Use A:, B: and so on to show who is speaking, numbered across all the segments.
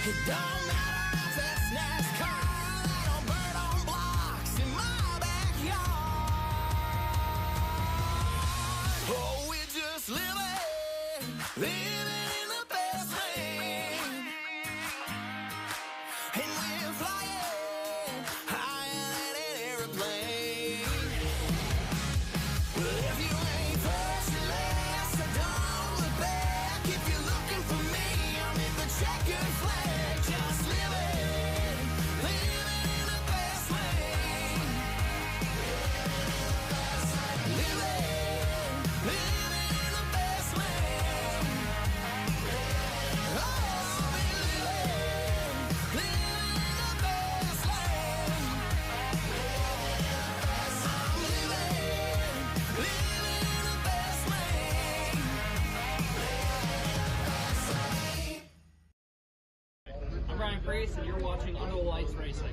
A: It don't matter if it's NASCAR or bird on blocks in my backyard. Oh, we're just living in the best lane. And we're flying higher than an airplane. Well, if you ain't first or last, so don't look back. If you're looking for me, I'm in the checkered flag. Just living in the best lane. Living in the best lane. Oh, living in the best lane. I'm living in the best lane.
B: I'm Ryan Grace, and you're watching Under the Lights Racing.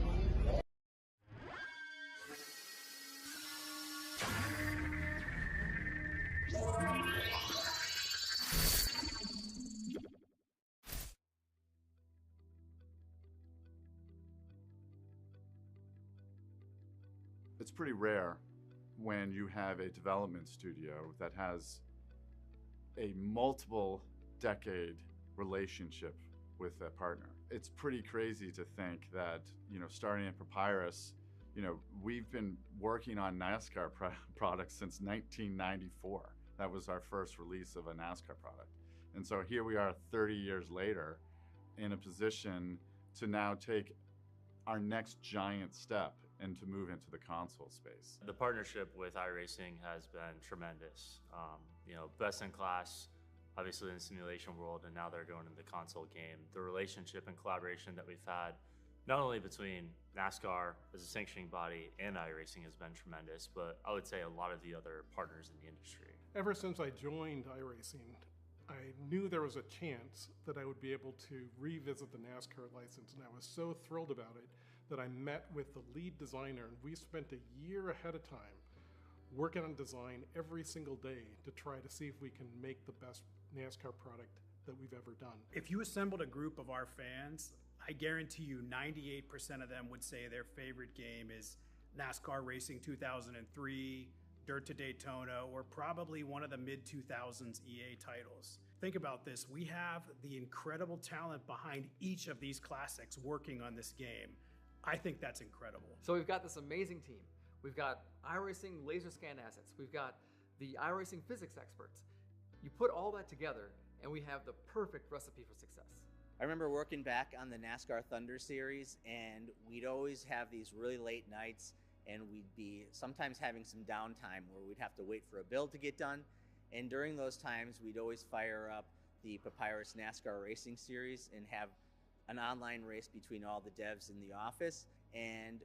C: It's pretty rare when you have a development studio that has a multiple decade relationship with a partner. It's pretty crazy to think that, starting at Papyrus, we've been working on NASCAR products since 1994. That was our first release of a NASCAR product. And so here we are 30 years later in a position to now take our next giant step and to move into the console space.
D: The partnership with iRacing has been tremendous. Best in class, obviously in the simulation world, and now they're going into the console game. The relationship and collaboration that we've had, not only between NASCAR as a sanctioning body and iRacing, has been tremendous, but I would say a lot of the other partners in the industry.
E: Ever since I joined iRacing, I knew there was a chance that I would be able to revisit the NASCAR license, and I was so thrilled about it that I met with the lead designer, and we spent a year ahead of time working on design every single day to try to see if we can make the best NASCAR product that we've ever done.
F: If you assembled a group of our fans, I guarantee you 98% of them would say their favorite game is NASCAR Racing 2003, Dirt to Daytona, or probably one of the mid-2000s EA titles. Think about this, we have the incredible talent behind each of these classics working on this game. I think that's incredible.
G: So we've got this amazing team. We've got iRacing laser scan assets. We've got the iRacing physics experts. You put all that together and we have the perfect recipe for success.
H: I remember working back on the NASCAR Thunder series, and we'd always have these really late nights, and we'd be sometimes having some downtime where we'd have to wait for a build to get done. And during those times, we'd always fire up the Papyrus NASCAR Racing Series and have an online race between all the devs in the office. And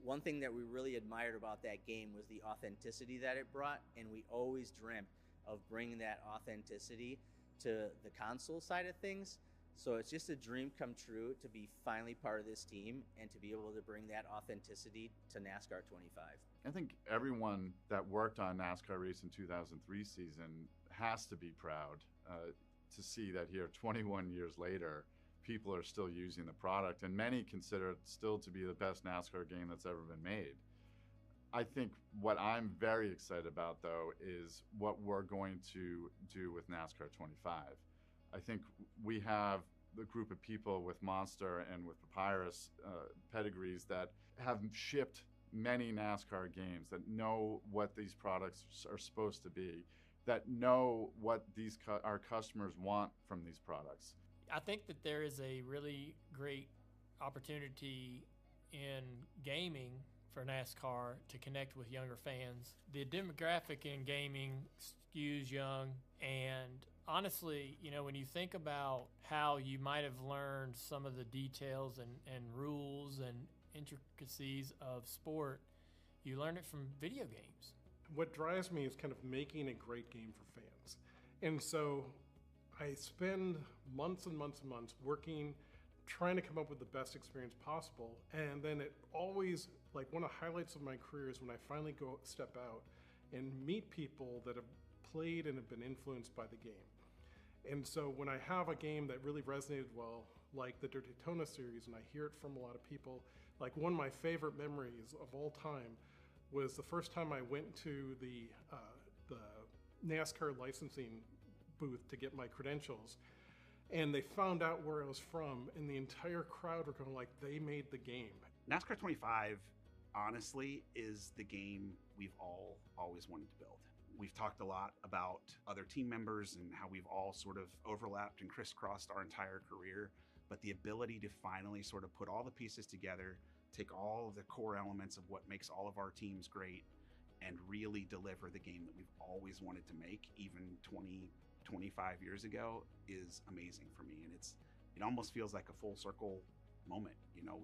H: one thing that we really admired about that game was the authenticity that it brought, and we always dreamt of bringing that authenticity to the console side of things. So it's just a dream come true to be finally part of this team and to be able to bring that authenticity to NASCAR 25.
C: I think everyone that worked on NASCAR Race in 2003 season has to be proud to see that here 21 years later, people are still using the product, and many consider it still to be the best NASCAR game that's ever been made. I think what I'm very excited about, though, is what we're going to do with NASCAR 25. I think we have the group of people with Monster and with Papyrus pedigrees that have shipped many NASCAR games, that know what these products are supposed to be, that know what our customers want from these products.
B: I think that there is a really great opportunity in gaming for NASCAR to connect with younger fans. The demographic in gaming skews young, and honestly, when you think about how you might have learned some of the details and rules and intricacies of sport, you learn it from video games.
E: What drives me is kind of making a great game for fans. And so I spend months and months and months working, trying to come up with the best experience possible. And then it always, one of the highlights of my career is when I finally step out and meet people that have played and have been influenced by the game. And so when I have a game that really resonated well, like the Daytona series, and I hear it from a lot of people, like one of my favorite memories of all time was the first time I went to the NASCAR licensing booth to get my credentials, and they found out where I was from, and the entire crowd were going like, they made the game.
I: NASCAR 25, honestly, is the game we've all always wanted to build. We've talked a lot about other team members and how we've all sort of overlapped and crisscrossed our entire career, but the ability to finally sort of put all the pieces together, take all of the core elements of what makes all of our teams great, and really deliver the game that we've always wanted to make, even 20, 25 years ago, is amazing for me. And it almost feels like a full circle moment. You know,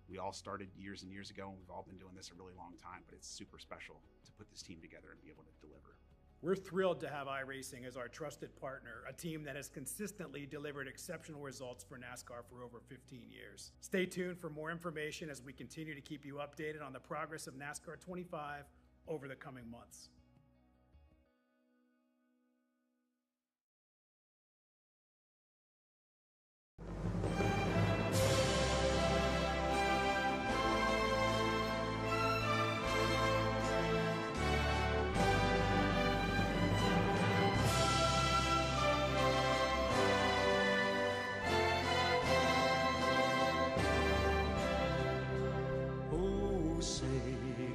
I: we all started years and years ago, and we've all been doing this a really long time, but it's super special to put this team together and be able to deliver.
F: We're thrilled to have iRacing as our trusted partner, a team that has consistently delivered exceptional results for NASCAR for over 15 years. Stay tuned for more information as we continue to keep you updated on the progress of NASCAR 25 over the coming months.
A: Oh, say,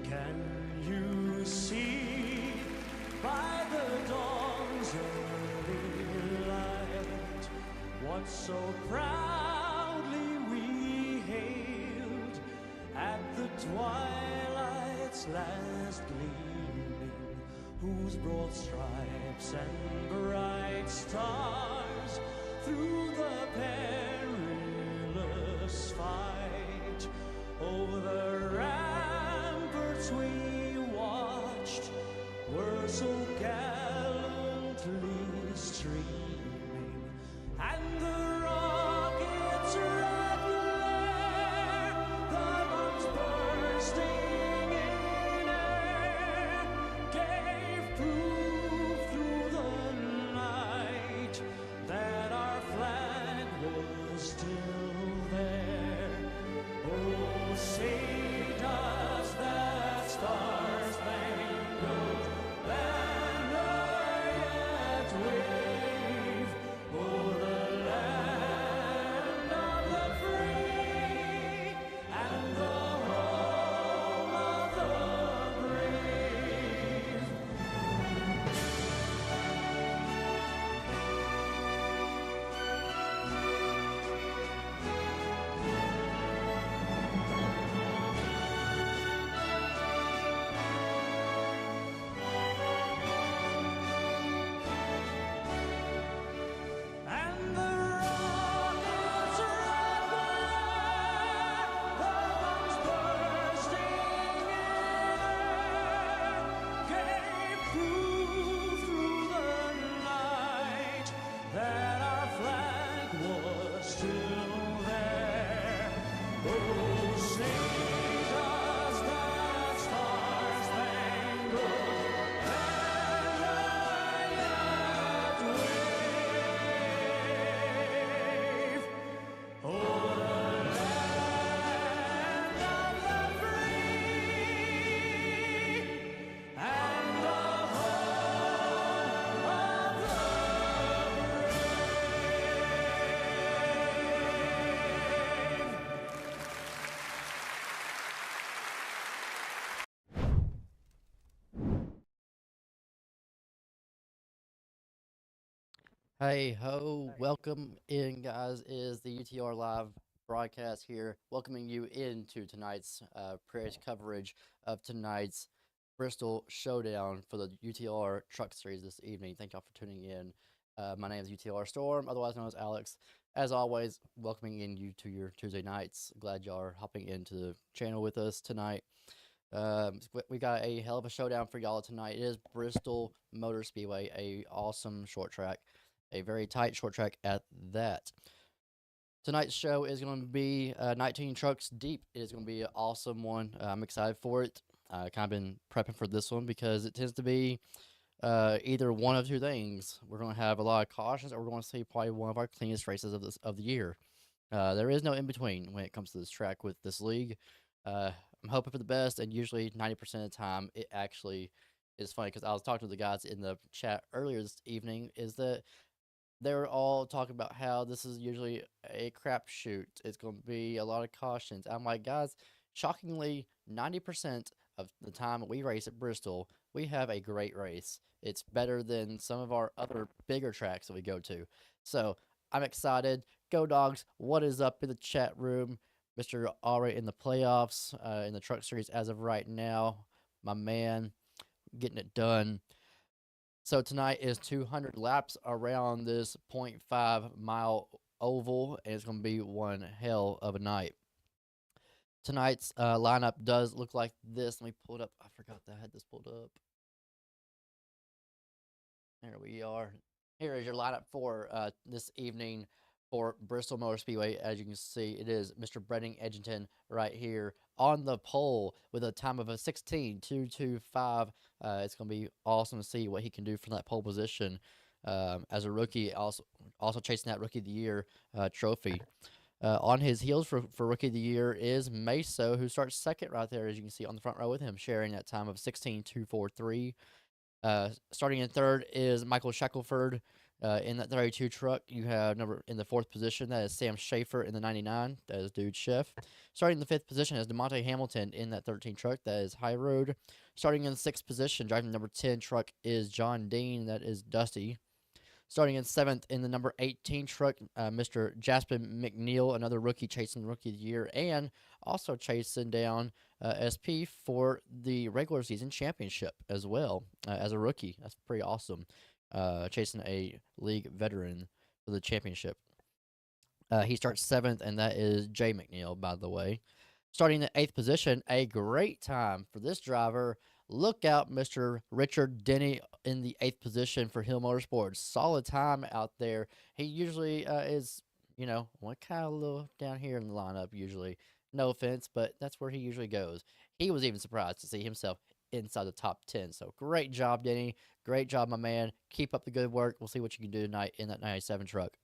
A: can you see by the dawn's early light what so proudly we hailed at the twilight's last gleaming, whose broad stripes and bright stars through the perilous fight over the ramparts we watched were so gallantly streaming, and the rockets' red glare, the bombs bursting in air, gave proof through the night that our flag was still there. Oh, say does that star-spangled banner yet wave o'er the land of the free and the home of the brave? And the rockets' red glare, the bombs bursting in air, gave proof through the night that our flag was still there. Oh, say does that star-spangled banner yet wave o'er the land of the free and the home of the brave?
J: Hey ho, welcome in, guys. Is the UTR Live broadcast here, welcoming you into tonight's press coverage of tonight's Bristol Showdown for the UTR Truck Series this evening. Thank y'all for tuning in. My name is UTR Storm, otherwise known as Alex. As always, welcoming in you to your Tuesday nights. Glad y'all are hopping into the channel with us tonight. We got a hell of a showdown for y'all tonight. It is Bristol Motor Speedway, a awesome short track, a very tight short track at that. Tonight's show is going to be 19 trucks deep. It is going to be an awesome one. I'm excited for it. Kind of been prepping for this one because it tends to be either one of two things. We're going to have a lot of cautions, or we're going to see probably one of our cleanest races of the year. There is no in between when it comes to this track with this league. I'm hoping for the best, and usually 90% of the time, it actually is funny because I was talking to the guys in the chat earlier this evening. Is that they were all talking about how this is usually a crapshoot. It's going to be a lot of cautions. I'm like, guys, shockingly, 90% of the time we race at Bristol, we have a great race. It's better than some of our other bigger tracks that we go to. So I'm excited. Go Dogs! What is up in the chat room? Mr. Alright in the playoffs, in the truck series as of right now. My man, getting it done. So tonight is 200 laps around this 0.5 mile oval, and it's going to be one hell of a night. Tonight's lineup does look like this. Let me pull it up. I forgot that I had this pulled up. There we are. Here is your lineup for this evening for Bristol Motor Speedway. As you can see, it is Mr. Brennan Edgington right here on the pole with a time of a 16.225. It's going to be awesome to see what he can do from that pole position as a rookie, also chasing that Rookie of the Year trophy. On his heels for Rookie of the Year is Meso, who starts second right there, as you can see on the front row with him, sharing that time of 16.243. Starting in third is Michael Shackelford in that 32 truck. You have number in the fourth position. That is Sam Schaefer in the 99. That is Dude Chef. Starting in the fifth position is DeMonte Hamilton in that 13 truck. That is High Road. Starting in the sixth position, driving number 10 truck is John Dean. That is Dusty. Starting in seventh in the number 18 truck, Mr. Jaspin McNeil, another rookie chasing Rookie of the Year, and also chasing down SP for the regular season championship as well as a rookie. That's pretty awesome. Chasing a league veteran for the championship. He starts seventh, and that is Jay McNeil, by the way. Starting in the eighth position, a great time for this driver. Look out, Mr. Richard Denny in the eighth position for Hill Motorsports. Solid time out there. He usually is, one kind of a little down here in the lineup usually. No offense, but that's where he usually goes. He was even surprised to see himself inside the top 10. So great job, Denny. Great job, my man. Keep up the good work. We'll see what you can do tonight in that 97 truck.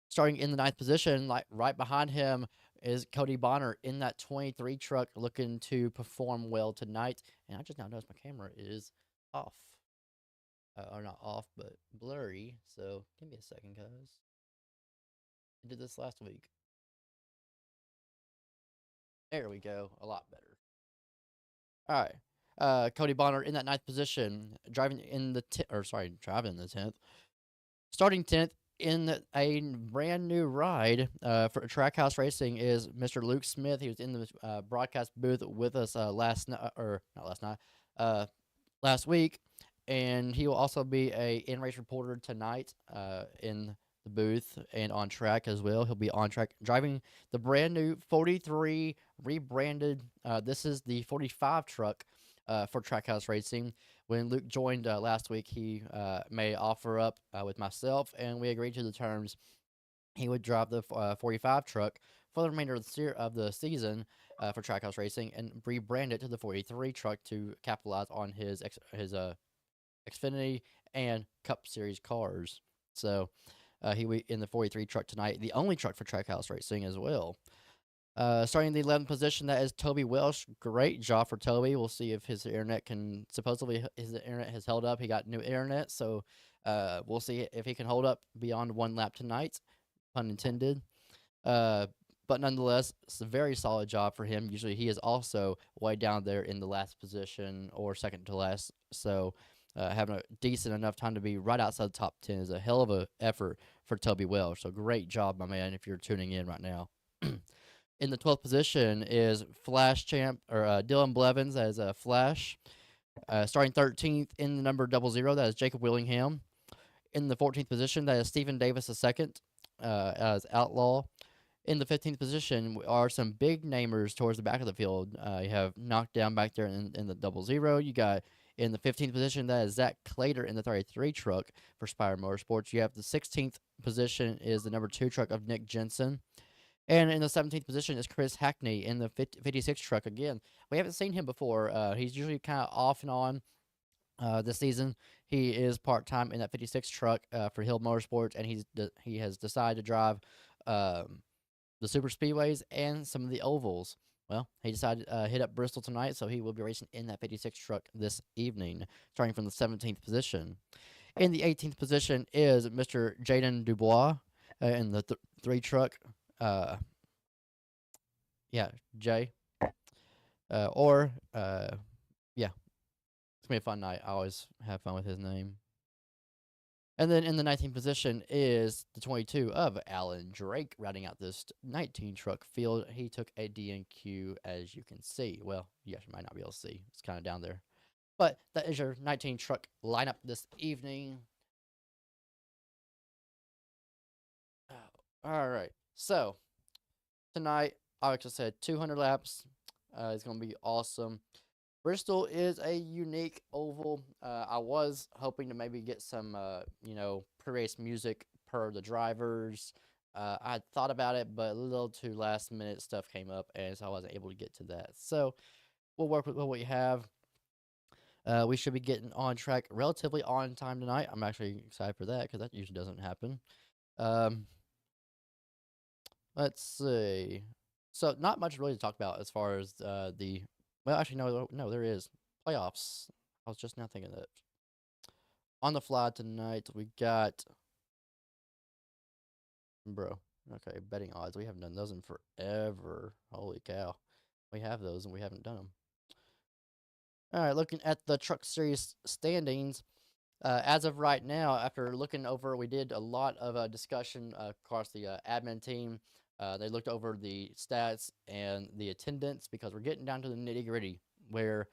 J: Starting in the ninth position, like right behind him, is Cody Bonner in that 23 truck, looking to perform well tonight. And I just now noticed my camera is off. Or not off, but blurry. So give me a second, guys. I did this last week. There we go. A lot better. All right. Cody Bonner in that ninth position, driving in the 10th. Starting 10th in a brand new ride for Trackhouse Racing is Mr. Luke Smith. He was in the broadcast booth with us last week, and he will also be a in-race reporter tonight in the booth and on track as well. He'll be on track driving the brand new 43 rebranded. This is the 45 truck for Trackhouse Racing. When Luke joined last week, he made an offer up with myself, and we agreed to the terms. He would drive the 45 truck for the remainder of the season for Trackhouse Racing and rebrand it to the 43 truck to capitalize on his Xfinity and Cup Series cars. So he will in the 43 truck tonight, the only truck for Trackhouse Racing as well. Starting in the 11th position, that is Toby Welsh. Great job for Toby. We'll see if his internet his internet has held up. He got new internet, so we'll see if he can hold up beyond one lap tonight, pun intended. But nonetheless, it's a very solid job for him. Usually he is also way down there in the last position or second to last, so having a decent enough time to be right outside the top 10 is a hell of a effort for Toby Welsh. So great job, my man, if you're tuning in right now. In the 12th position is Flash champ, or Dylan Blevins as a Flash. Starting 13th in the number 00, that is Jacob Willingham. In the 14th position, that is Stephen Davis II as Outlaw. In the 15th position are some big namers towards the back of the field. You have Knockdown back there in the 00. You got in the 15th position, that is Zach Clater in the 33 truck for Spire Motorsports. You have the 16th position is the number 2 truck of Nick Jensen. And in the 17th position is Chris Hackney in the 56 truck. Again, we haven't seen him before. He's usually kind of off and on this season. He is part-time in that 56 truck for Hill Motorsports, and he has decided to drive the super speedways and some of the ovals. Well, he decided to hit up Bristol tonight, so he will be racing in that 56 truck this evening, starting from the 17th position. In the 18th position is Mr. Jaden Dubois in the 3 truck. Jay. Yeah, it's going to be a fun night. I always have fun with his name. And then in the 19th position is the 22 of Alan Drake, riding out this 19 truck field. He took a DNQ, as you can see. Well, you guys might not be able to see. It's kind of down there. But that is your 19 truck lineup this evening. All right. So, tonight, I actually said 200 laps. It's going to be awesome. Bristol is a unique oval. I was hoping to maybe get some, pre-race music per the drivers. I had thought about it, but a little too last-minute stuff came up, and so I wasn't able to get to that. So we'll work with what we have. We should be getting on track relatively on time tonight. I'm actually excited for that because that usually doesn't happen. Let's see. So not much really to talk about as far as well, actually, no, there is playoffs. I was just now thinking that. On the fly tonight, we got, okay, betting odds. We haven't done those in forever. Holy cow. We have those, and we haven't done them. All right, looking at the Truck Series standings, as of right now, after looking over, we did a lot of discussion across the admin team. They looked over the stats and the attendance because we're getting down to the nitty-gritty where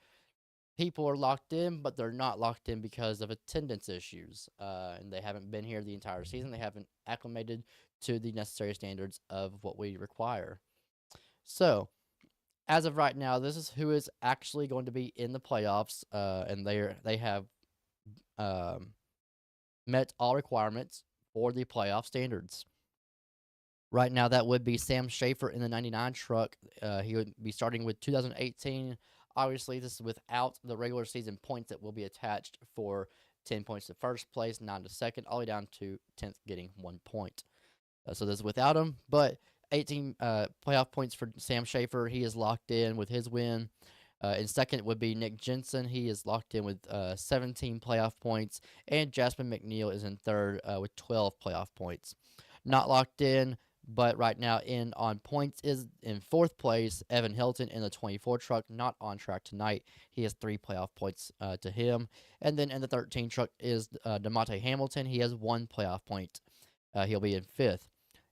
J: people are locked in, but they're not locked in because of attendance issues. And they haven't been here the entire season. They haven't acclimated to the necessary standards of what we require. So, as of right now, this is who is actually going to be in the playoffs, and they have met all requirements for the playoff standards. Right now, that would be Sam Schaefer in the 99 truck. He would be starting with 2018. Obviously, this is without the regular season points that will be attached for 10 points to first place, 9 to second, all the way down to 10th getting 1 point. So this is without him, but 18 playoff points for Sam Schaefer. He is locked in with his win. In second would be Nick Jensen. He is locked in with 17 playoff points. And Jasmine McNeil is in third with 12 playoff points. Not locked in, but right now in on points is in fourth place, Evan Hilton in the 24 truck, not on track tonight. He has 3 playoff points to him. And then in the 13 truck is DeMonte Hamilton. He has 1 playoff point. He'll be in fifth.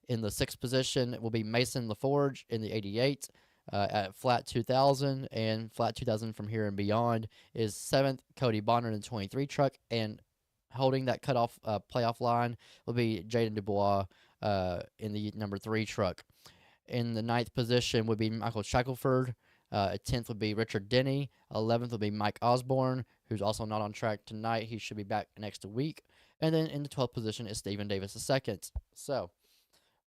J: In the 6th position will be Mason LaForge in the 88 at flat 2000, and flat 2000 from here and beyond is 7th, Cody Bonner in the 23 truck, and holding that cutoff playoff line will be Jaden Dubois in the number 3 truck. In the 9th position would be Michael Shackelford. 10th would be Richard Denny. 11th would be Mike Osborne, who's also not on track tonight. He should be back next week. And then in the 12th position is Stephen Davis II. So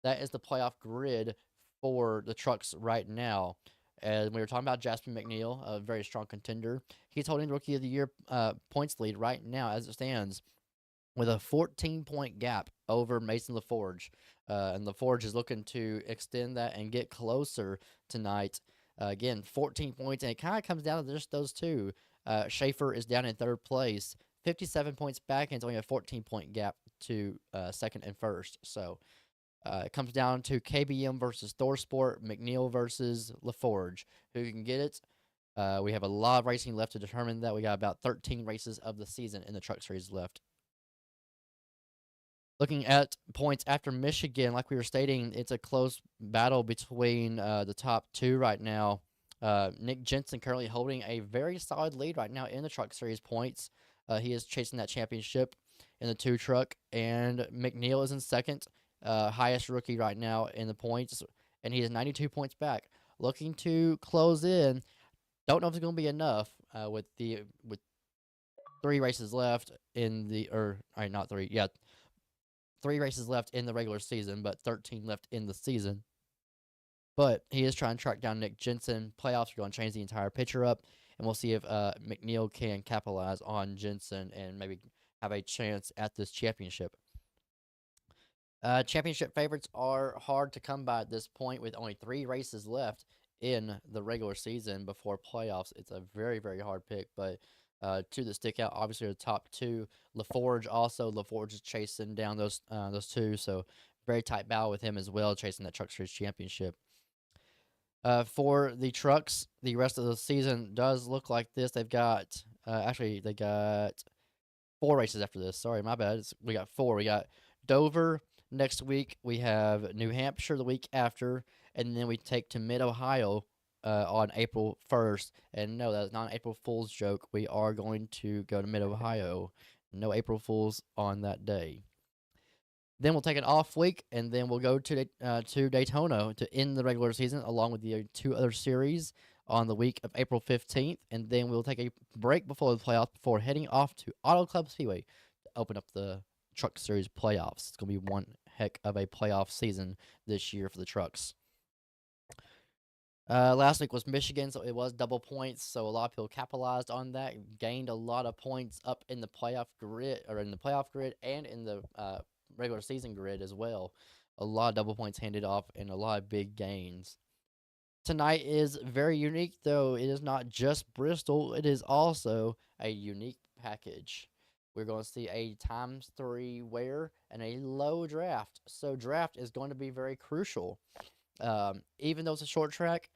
J: that is the playoff grid for the trucks right now. And we were talking about Jasmine McNeil, a very strong contender. He's holding the Rookie of the Year points lead right now as it stands with a 14-point gap over Mason LaForge. And LaForge is looking to extend that and get closer tonight. Again, 14 points, and it kind of comes down to just those two. Schaefer is down in third place, 57 points back, and it's only a 14-point gap to second and first. So it comes down to KBM versus ThorSport, McNeil versus LaForge. Who can get it? We have a lot of racing left to determine that. We got about 13 races of the season in the Truck Series left. Looking at points after Michigan, like we were stating, it's a close battle between the top two right now. Nick Jensen currently holding a very solid lead right now in the Truck Series points. He is chasing that championship in the 2 truck, and McNeil is in second, highest rookie right now in the points, and he is 92 points back. Looking to close in. Don't know if it's going to be enough with 3 races left in the, not 3, yeah. 3 races left in the regular season, but 13 left in the season. But he is trying to track down Nick Jensen. Playoffs are going to change the entire picture up, and we'll see if McNeil can capitalize on Jensen and maybe have a chance at this championship. Championship favorites are hard to come by at this point with only 3 races left in the regular season before playoffs. It's a very, very hard pick, but 2 that stick out, obviously the top 2. LaForge also. LaForge is chasing down those 2, so very tight battle with him as well, chasing that Truck Series championship. For the trucks, the rest of the season does look like this. They've got, they got 4 races after this. Sorry, my bad. We got 4. We got Dover next week. We have New Hampshire the week after, and then we take to Mid-Ohio on April 1st. And no, that's not an April Fool's joke. We are going to go to Mid-Ohio. No April Fools on that day. Then we'll take an off week, and then we'll go to Daytona to end the regular season, along with the 2 other series on the week of April 15th. And then we'll take a break before the playoffs before heading off to Auto Club Speedway to open up the Truck Series playoffs. It's going to be one heck of a playoff season this year for the trucks. Last week was Michigan, so it was double points. So a lot of people capitalized on that, gained a lot of points up in the playoff grid, and in the regular season grid as well. A lot of double points handed off and a lot of big gains. Tonight is very unique, though. It is not just Bristol. It is also a unique package. We're going to see a ×3 wear and a low draft. So draft is going to be very crucial. Even though it's a short track,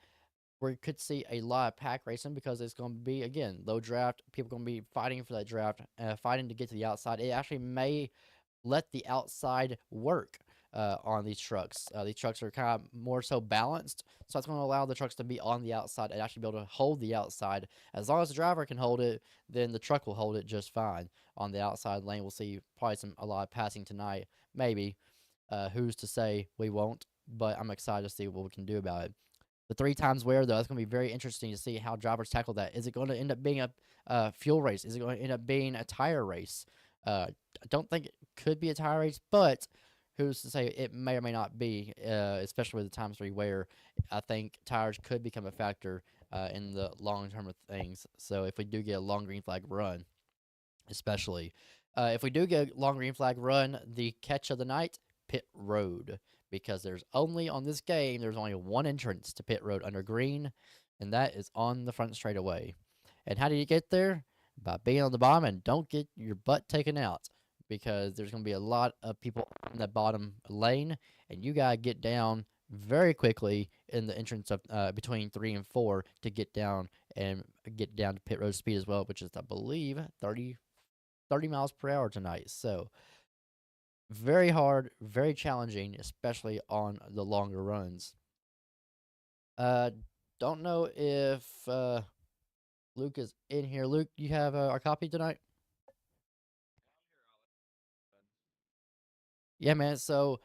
J: we could see a lot of pack racing because it's going to be, again, low draft. People are going to be fighting for that draft, fighting to get to the outside. It actually may let the outside work on these trucks. These trucks are kind of more so balanced, so it's going to allow the trucks to be on the outside and actually be able to hold the outside. As long as the driver can hold it, then the truck will hold it just fine. On the outside lane, we'll see probably a lot of passing tonight. Maybe. Who's to say we won't, but I'm excited to see what we can do about it. The 3 times wear, though, it's going to be very interesting to see how drivers tackle that. Is it going to end up being a fuel race? Is it going to end up being a tire race? I don't think it could be a tire race, but who's to say it may or may not be, especially with the ×3 wear. I think tires could become a factor in the long term of things. So if we do get a long green flag run, especially. If we do get a long green flag run, the catch of the night, pit road. Because there's only, on this game, there's only 1 entrance to pit road under green, and that is on the front straightaway. And how do you get there? By being on the bottom and don't get your butt taken out. Because there's going to be a lot of people in that bottom lane, and you got to get down very quickly in the entrance of between 3 and 4 to get down to pit road speed as well, which is, I believe, 30 miles per hour tonight. So very hard, very challenging, especially on the longer runs. Don't know if Luke is in here. Luke, you have our copy tonight? Yeah, man. So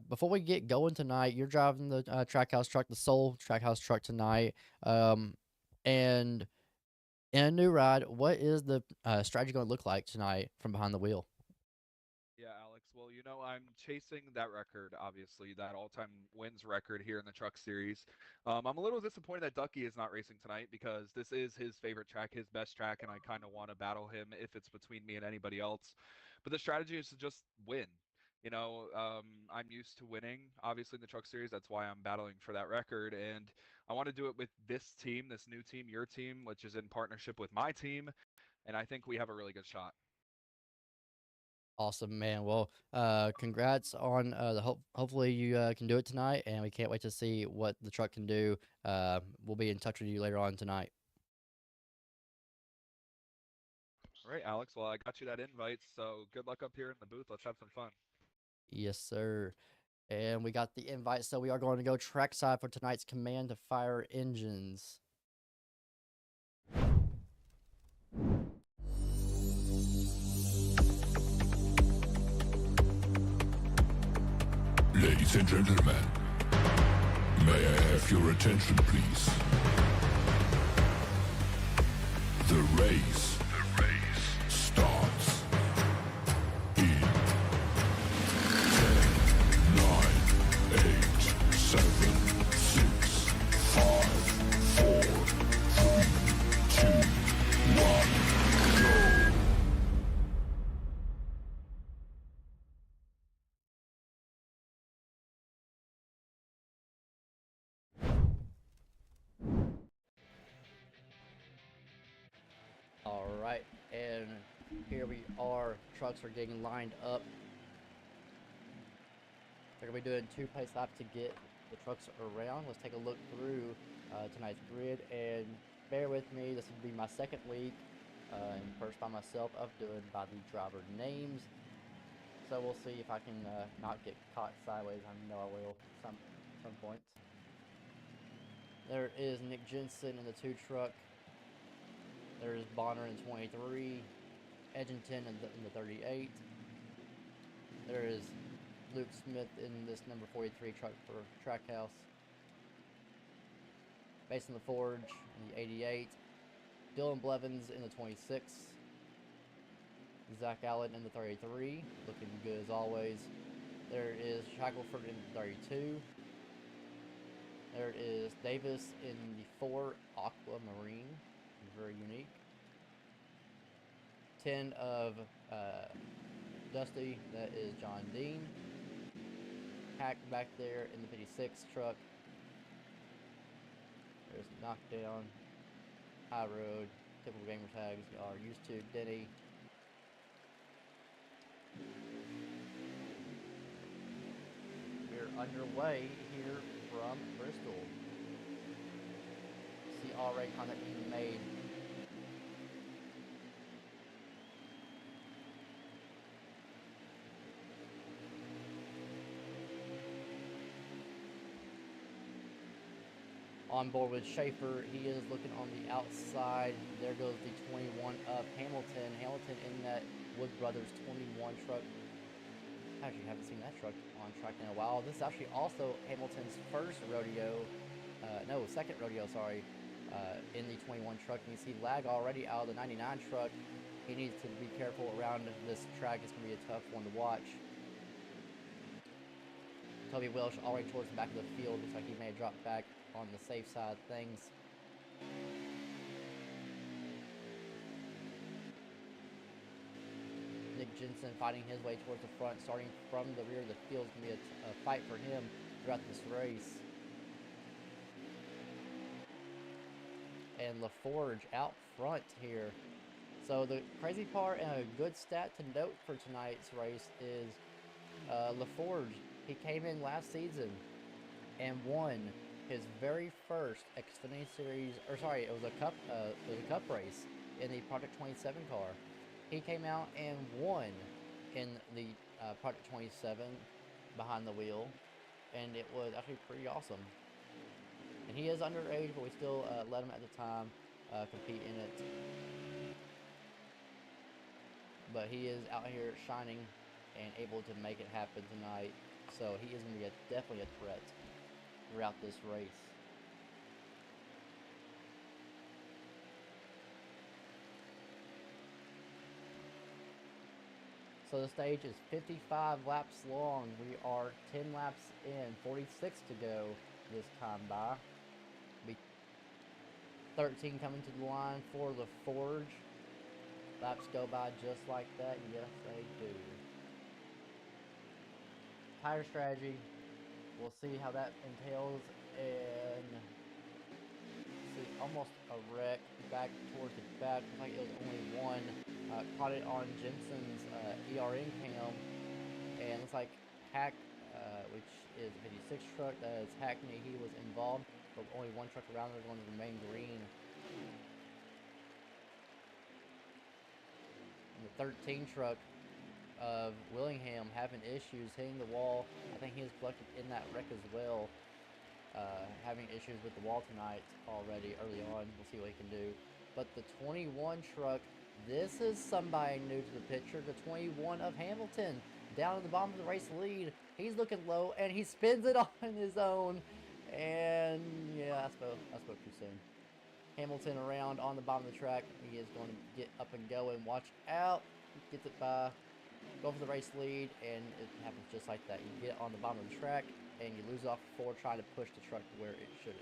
J: before we get going tonight, you're driving the Trackhouse truck, the Soul Trackhouse truck tonight. And in a new ride, what is the strategy going to look like tonight from behind the wheel?
K: Yeah, Alex. Well, I'm chasing that record, obviously, that all-time wins record here in the Truck Series. I'm a little disappointed that Ducky is not racing tonight because this is his favorite track, his best track, and I kind of want to battle him if it's between me and anybody else. But the strategy is to just win. I'm used to winning, obviously, in the Truck Series. That's why I'm battling for that record. And I want to do it with this team, this new team, your team, which is in partnership with my team. And I think we have a really good shot.
J: Awesome, man. Well, congrats on hopefully you can do it tonight, and we can't wait to see what the truck can do. We'll be in touch with you later on tonight.
K: All right, Alex. Well, I got you that invite, so good luck up here in the booth. Let's have some fun.
J: Yes, sir. And we got the invite, so we are going to go trackside for tonight's command to fire engines.
L: Ladies and gentlemen, may I have your attention, please? The race starts in 10, 9, 8, 7, 6, 5, 4, 3, 2, 1, go.
J: All right, and here we are. Trucks are getting lined up. They're gonna be doing 2 place laps to get the trucks around. Let's take a look through tonight's grid, and bear with me. This will be my second week, and first by myself of doing by the driver names. So we'll see if I can not get caught sideways. I know I will some point. There is Nick Jensen in the 2 truck. There's Bonner in 23, Edgington in the 38. There is Luke Smith in this number 43 truck for Trackhouse. Mason LaForge in the 88. Dylan Blevins in the 26. Zach Allen in the 33, looking good as always. There is Shackelford in the 32. There is Davis in the 4 Aquamarine, very unique. 10 of Dusty, that is John Dean. Hack back there in the 56 truck. There's Knockdown, High Road, typical gamer tags you are used to. Denny. We're underway here from Bristol. See already content being made. On board with Schaefer, he is looking on the outside. There goes the 21 of Hamilton. Hamilton in that Wood Brothers 21 truck. Actually, haven't seen that truck on track in a while. This is actually also Hamilton's first rodeo, second rodeo, sorry, in the 21 truck. And you see lag already out of the 99 truck. He needs to be careful around this track. It's going to be a tough one to watch. Toby Welsh already towards the back of the field. Looks like he may have dropped back on the safe side of things. Nick Jensen fighting his way towards the front, starting from the rear of the field. It's going to be a fight for him throughout this race. And LaForge out front here. So the crazy part and a good stat to note for tonight's race is LaForge. He came in last season and won his very first Xfinity Series, or sorry, it was a cup race in the Project 27 car. He came out and won in the Project 27 behind the wheel, and it was actually pretty awesome. And he is underage, but we still let him at the time compete in it. But he is out here shining and able to make it happen tonight. So he is going to be definitely a threat throughout this race. So the stage is 55 laps long. We are 10 laps in, 46 to go this time by. Be 13 coming to the line for LaForge. Laps go by just like that. Yes, they do. Tire strategy. We'll see how that entails, and see almost a wreck back towards the back. Looks like it was only one. Caught it on Jensen's ERN cam, and looks like Hack, which is a 56 truck, that is Hackney. He was involved, but only one truck around there going to remain green. And the 13 truck of Willingham having issues hitting the wall. I think he was collected in that wreck as well. Having issues with the wall tonight already early on. We'll see what he can do. But the 21 truck, this is somebody new to the picture. The 21 of Hamilton down at the bottom of the race lead. He's looking low and he spins it on his own. And yeah, I spoke too soon. Hamilton around on the bottom of the track. He is going to get up and go, and watch out. Gets it by. Go for the race lead, and it happens just like that. You get on the bottom of the track, and you lose off before trying to push the truck to where it shouldn't.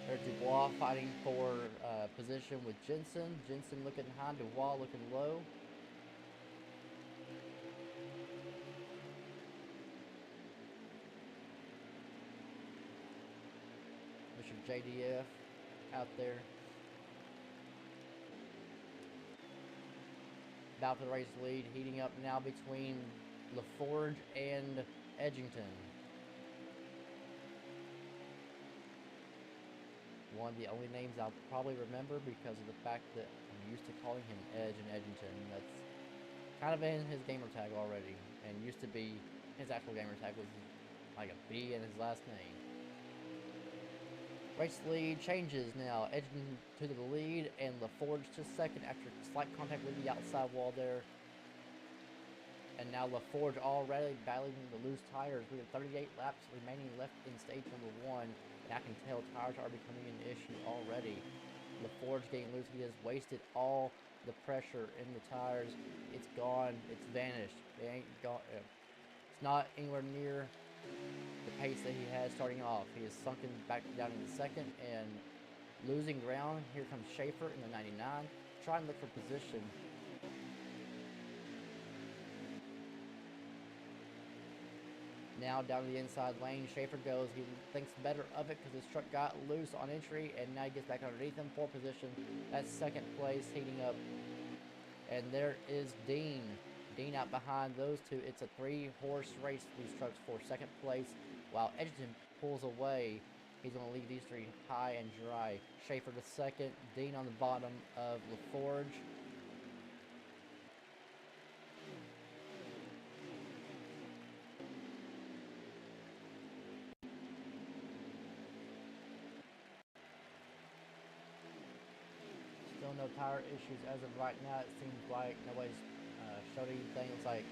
J: There's Dubois fighting for position with Jensen. Jensen looking high, Dubois looking low. Mr. JDF out there. Battle for the race lead, heating up now between LaForge and Edgington. One of the only names I'll probably remember because of the fact that I'm used to calling him Edge in Edgington. That's kind of in his gamer tag already, and used to be his actual gamer tag was like a B in his last name. Race lead changes now. Edgington to the lead and LaForge to second after slight contact with the outside wall there. And now LaForge already battling the loose tires. We have 38 laps remaining left in stage number 1. And I can tell tires are becoming an issue already. LaForge getting loose. He has wasted all the pressure in the tires. It's gone. It's vanished. It ain't gone. It's not anywhere near the pace that he had starting off. He is sunken back down in the second and losing ground. Here comes Schaefer in the 99, trying to look for position. Now down to the inside lane, Schaefer goes. He thinks better of it because his truck got loose on entry, and now he gets back underneath him for position. That's second place, heating up. And there is Dean. Dean out behind those two. It's a 3-horse race, these trucks, for second place. While Edgington pulls away, he's going to leave these three high and dry. Schaefer to second, Dean on the bottom of LaForge. Still no tire issues as of right now. It seems like nobody's showed anything. Looks like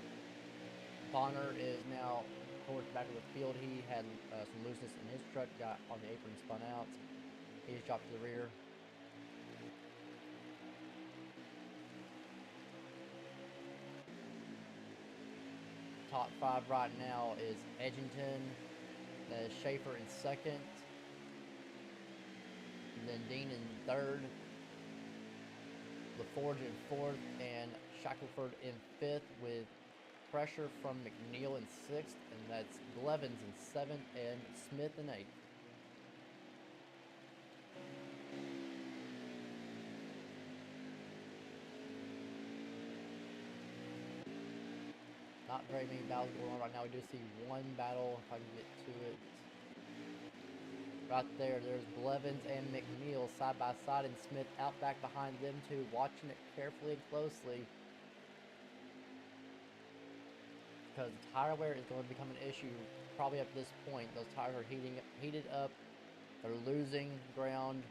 J: Bonner is now towards the back of the field. He had some looseness in his truck, got on the apron, spun out. He's dropped to the rear. Top 5 right now is Edgington, then Schaefer in second, and then Dean in third, LaForge in fourth, and Shackelford in fifth, with pressure from McNeil in sixth, and that's Blevins in seventh, and Smith in eighth. Not very many battles going on right now. We do see one battle, if I can get to it. Right there, there's Blevins and McNeil side by side, and Smith out back behind them two, watching it carefully and closely. Because tire wear is going to become an issue probably at this point. Those tires are heated up. They're losing ground.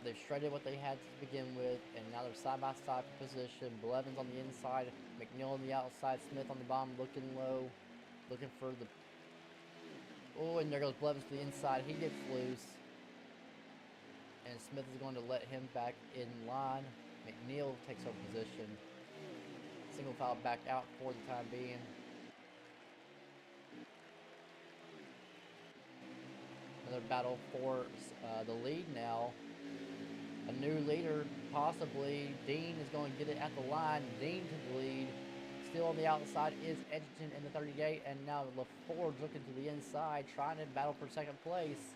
J: They've shredded what they had to begin with, and now they're side by side for position. Blevins on the inside, McNeil on the outside, Smith on the bottom, looking low, looking for the. Oh, and there goes Blevins to the inside. He gets loose, and Smith is going to let him back in line. McNeil takes over position. Single file back out for the time being. Another battle for the lead now. A new leader, possibly. Dean is going to get it at the line. Dean to the lead. Still on the outside is Edgington in the 38, and now LaForge looking to the inside, trying to battle for second place.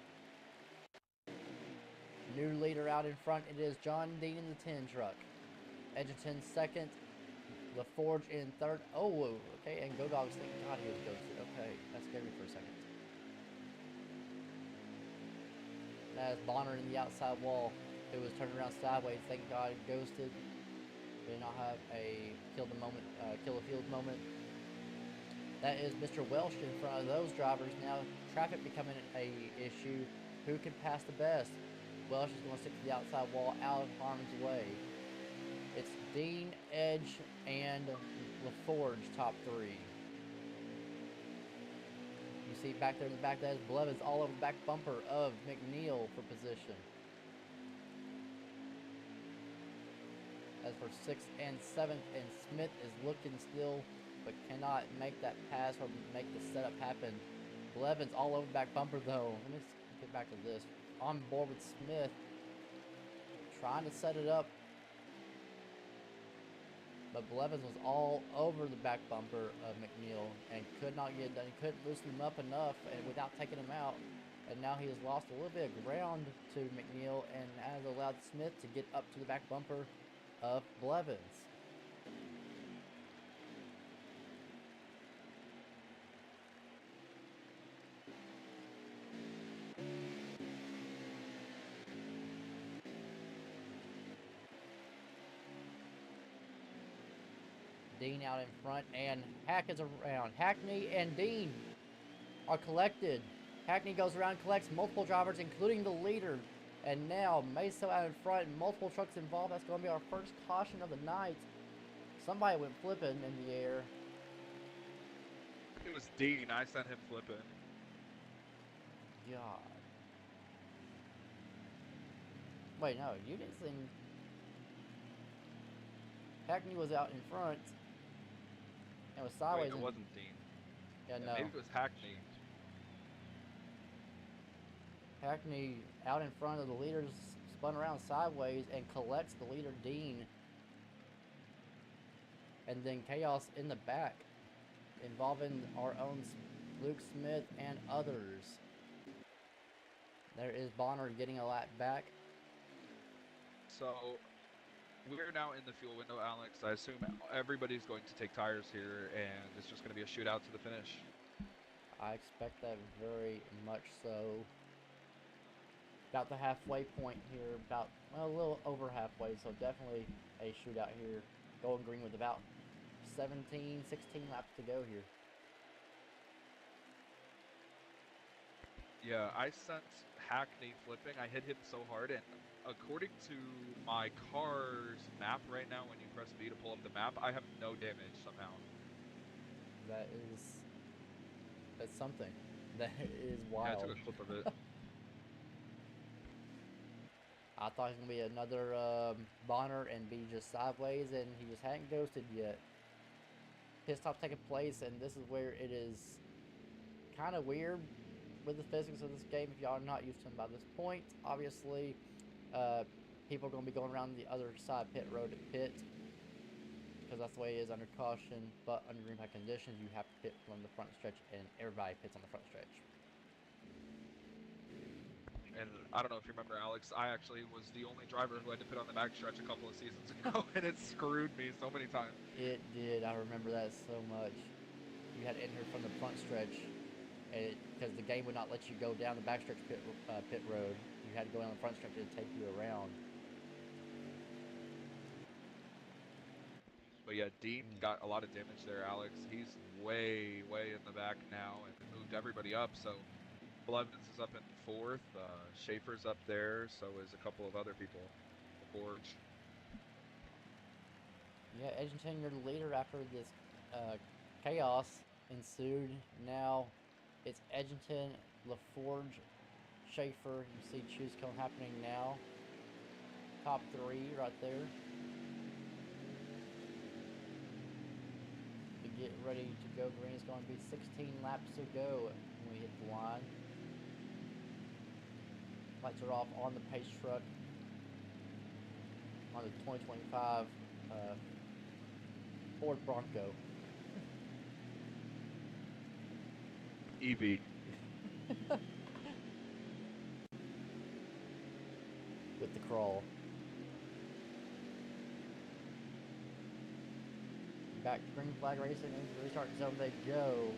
J: New leader out in front. It is John Dean in the 10 truck. Edgington second. LaForge in third. Oh, okay, and Go Dogs, thank God he was ghosted. Okay, that scared me for a second. That is Bonner in the outside wall. It was turning around sideways. Thank God he ghosted. Did not have a kill the field moment. That is Mr. Welsh in front of those drivers. Now traffic becoming a issue. Who can pass the best? Welsh is going to stick to the outside wall, out of harm's way. It's Dean, Edge, and LaForge top 3. You see back there in the back, that is Blevins all over the back bumper of McNeil for position. As for 6th and 7th, and Smith is looking still, but cannot make that pass or make the setup happen. Blevins all over the back bumper though. Let me get back to this. On board with Smith, trying to set it up, but Blevins was all over the back bumper of McNeil and could not get it done. He couldn't loosen him up enough, and without taking him out. and now he has lost a little bit of ground to McNeil and has allowed Smith to get up to the back bumper of Blevins. Dean out in front, and Hack is around. Hackney and Dean are collected. Hackney goes around, collects multiple drivers, including the leader. And now Meso out in front, multiple trucks involved. That's going to be our first caution of the night. Somebody went flipping in the air.
K: It was Dean. I sent him flipping.
J: God. Wait, no, you didn't sing. Hackney was out in front. And was sideways.
K: Wait, it wasn't Dean.
J: Yeah, no.
K: Maybe it was Hackney.
J: Hackney out in front of the leaders, spun around sideways and collects the leader, Dean. And then chaos in the back, involving our own Luke Smith and others. There is Bonner getting a lap back.
K: So we're now in the fuel window, Alex. I assume everybody's going to take tires here, and it's just going to be a shootout to the finish.
J: I expect that very much so. About the halfway point here, about, well, a little over halfway, so definitely a shootout here. Going green with about 17, 16 laps to go here.
K: Yeah, I sent Hackney flipping. I hit him so hard, and according to my car's map right now, when you press B to pull up the map, I have no damage somehow.
J: That's something. That is wild.
K: Yeah, I took a clip of it.
J: I thought he was going to be another Bonner and be just sideways, and he just hadn't ghosted yet. Pit stop taking place, and this is where it is kind of weird with the physics of this game. If y'all are not used to them by this point, obviously, people are going to be going around the other side pit road to pit, because that's the way it is under caution. But under green flag conditions, you have to pit from the front stretch, and everybody pits on the front stretch.
K: And I don't know if you remember, Alex, I actually was the only driver who had to pit on the backstretch a couple of seasons ago, and it screwed me so many times.
J: It did. I remember that so much. You had to enter from the front stretch, because the game would not let you go down the backstretch pit road. You had to go down the front stretch to take you around.
K: But yeah, Dean got a lot of damage there, Alex. He's way, way in the back now and moved everybody up. So Blevins is up in fourth. Schaefer's up there. So is a couple of other people. Forge.
J: Yeah, Edgerton, you're the leader after this chaos ensued. Now it's Edgerton, LaForge, Schaefer. You see choose cone happening now. Top three right there. To get ready to go green, it's going to be 16 laps to go when we hit the line. Lights are off on the pace truck on the 2025 Ford Bronco.
K: EV.
J: With the crawl. Back to green flag racing into the restart zone they go.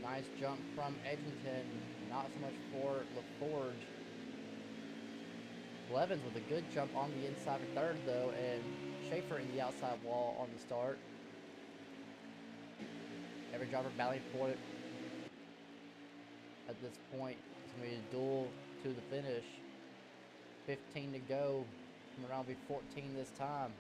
J: Nice jump from Edgerton. Not so much for LaForge. Blevins with a good jump on the inside for third though, and Schaefer in the outside wall on the start. Every driver battling for it. At this point, it's going to be a duel to the finish. 15 to go. From around will be 14 this time.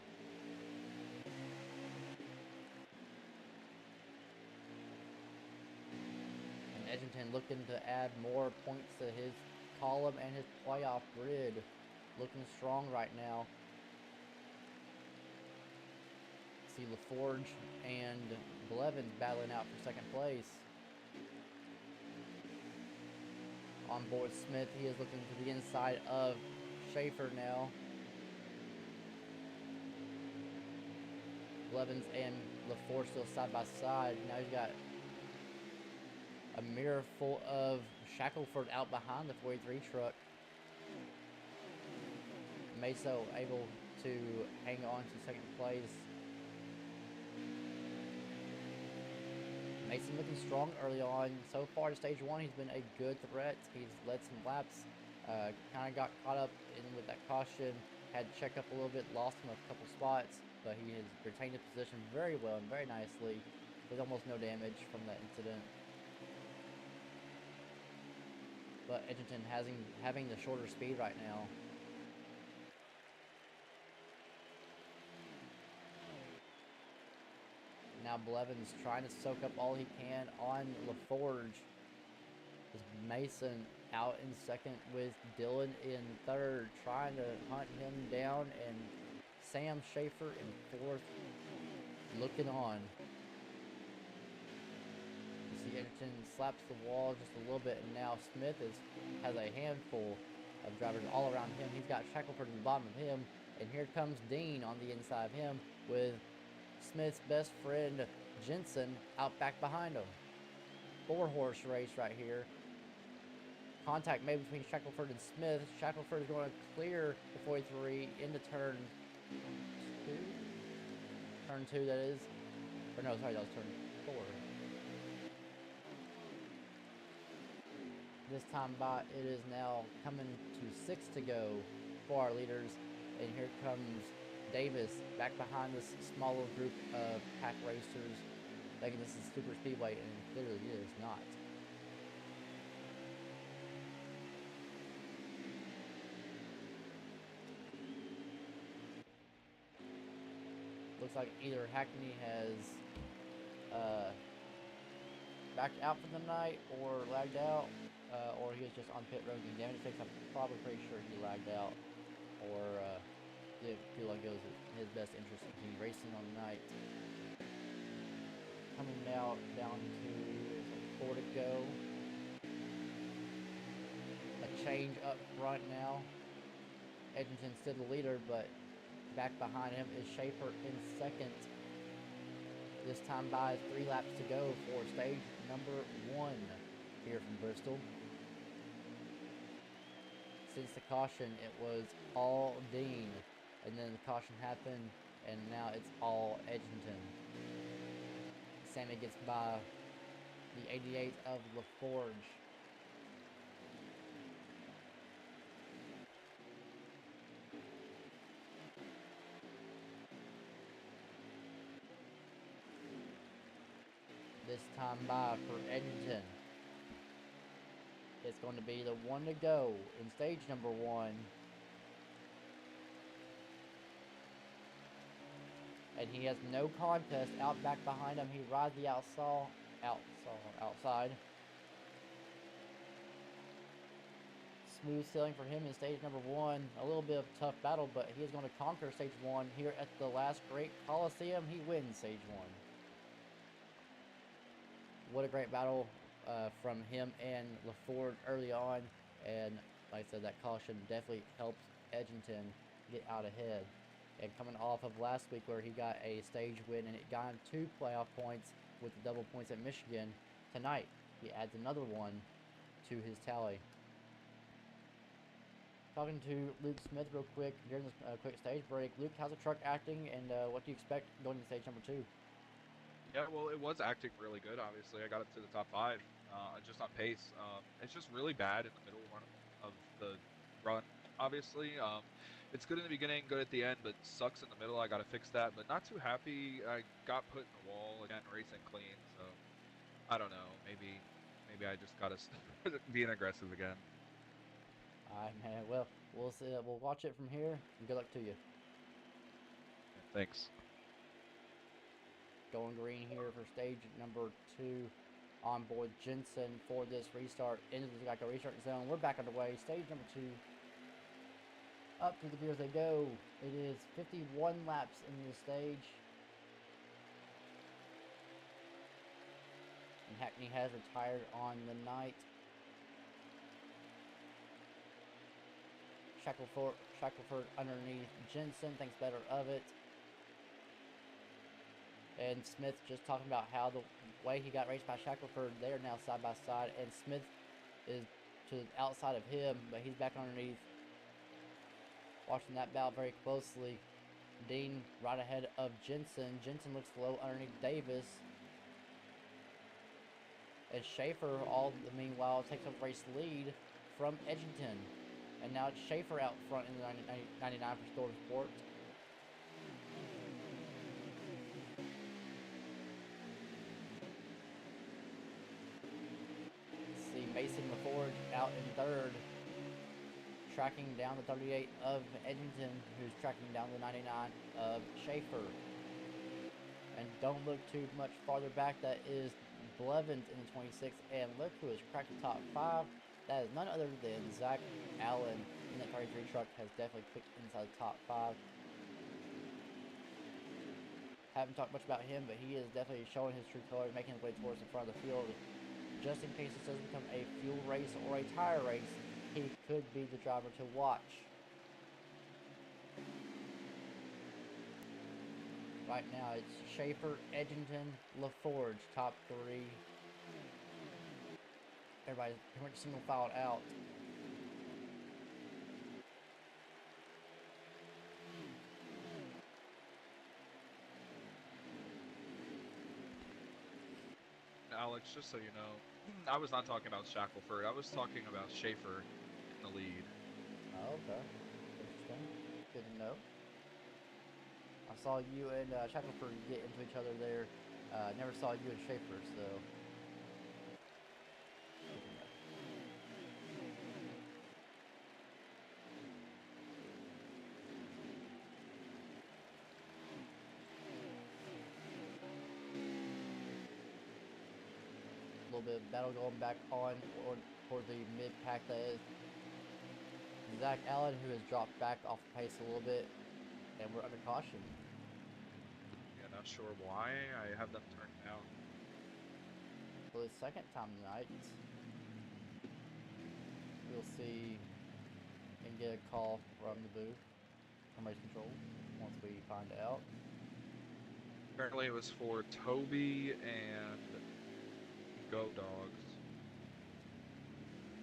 J: And Edgerton looking to add more points to his column and his playoff grid. Looking strong right now. See LaForge and Blevins battling out for second place. On board Smith, he is looking to the inside of Schaefer now. Blevins and LaForge still side by side. Now he's got A mirror full of Shackelford out behind the 43 truck. Mesa able to hang on to second place. Mason looking strong early on. So far to stage 1, he's been a good threat. He's led some laps. Kind of got caught up in with that caution. Had to check up a little bit, lost him a couple spots, but he has retained his position very well and very nicely with almost no damage from that incident. But Edgerton having the shorter speed right now. Now Blevins trying to soak up all he can on LaForge. Mason out in second with Dylan in third, trying to hunt him down, and Sam Schaefer in fourth, looking on. You see Edgerton slaps the wall just a little bit, and now Smith has a handful of drivers all around him. He's got Shackelford in the bottom of him, and here comes Dean on the inside of him with Smith's best friend Jensen out back behind him. 4-horse race right here. Contact made between Shackelford and Smith. Shackelford is going to clear the 43 into turn 2. Turn 2, that is. Or no, sorry, that was turn 4. This time by, it is now coming to 6 to go for our leaders. And here comes Davis back behind this smaller group of pack racers, thinking this is super speedway, and clearly it is not. Looks like either Hackney has backed out for the night or lagged out, or he was just on pit road getting damage fixed. I'm probably pretty sure he lagged out, or didn't feel like it was in his best interest to be racing on the night. Coming now down to 4 to go. A change up front now. Edgerton's still the leader, but back behind him is Schaefer in second. This time by 3 laps to go for stage number 1 here from Bristol. Since the caution, it was all Dean, and then the caution happened, and now it's all Edgerton. Sammy gets by the 88 of LaForge. This time by for Edgerton. It's going to be the 1 to go in stage number 1. And he has no contest out back behind him. He rides the outside. Smooth sailing for him in stage number 1. A little bit of a tough battle, but he is going to conquer stage 1 here at the last Great Coliseum. He wins stage 1. What a great battle from him and LaForge early on, and like I said, that caution definitely helps Edgerton get out ahead. And coming off of last week where he got a stage win and it got him 2 playoff points with the double points at Michigan, tonight he adds another one to his tally. Talking to Luke Smith real quick during this quick stage break. Luke, how's the truck acting, and what do you expect going to stage number 2?
K: Yeah, well, it was acting really good, obviously. I got up to the top 5, just on pace. It's just really bad in the middle run of the run, obviously. It's good in the beginning, good at the end, but sucks in the middle. I got to fix that, but not too happy. I got put in the wall again, racing clean, so I don't know. Maybe I just got to start being aggressive again.
J: All right, man. Well, we'll see. We'll watch it from here, and good luck to you.
K: Thanks.
J: Going green here for stage number 2 on board Jensen for this restart into the Geico restart zone. We're back underway. Stage number 2. Up through the gears they go. It is 51 laps in this stage. And Hackney has retired on the night. Shackelford underneath Jensen thinks better of it. and Smith just talking about how the way he got raced by Shackelford, they are now side by side, and Smith is to the outside of him, but he's back underneath. Watching that battle very closely. Dean right ahead of Jensen. Jensen looks low underneath Davis. And Schaefer, all the meanwhile, takes a race lead from Edgington. And now it's Schaefer out front in the 99 for Storm Sport. See Mason LaForge out in third, tracking down the 38 of Edgington, who's tracking down the 99 of Schaefer. And don't look too much farther back, that is Blevins in the 26, and look who has cracked the top 5. That is none other than Zach Allen in that 33 truck, has definitely clicked inside the top 5. Haven't talked much about him, but he is definitely showing his true colors, making his way towards the front of the field. Just in case this does become a fuel race or a tire race, he could be the driver to watch. Right now, it's Schaefer, Edgington, LaForge, top 3. Everybody's pretty much single filed out.
K: Alex, just so you know, I was not talking about Shackelford. I was talking about Schaefer in the lead.
J: Oh, okay. Interesting. Good to know. I saw you and Shackelford get into each other there. Never saw you and Schaefer, so. A little bit of battle going back on toward the mid-pack, that is. Zach Allen, who has dropped back off the pace a little bit, and we're under caution.
K: Yeah, not sure why. I have them turned down.
J: For the second time tonight, we'll see and get a call from the booth, from race control, once we find out.
K: Apparently it was for Toby and Go Dogs.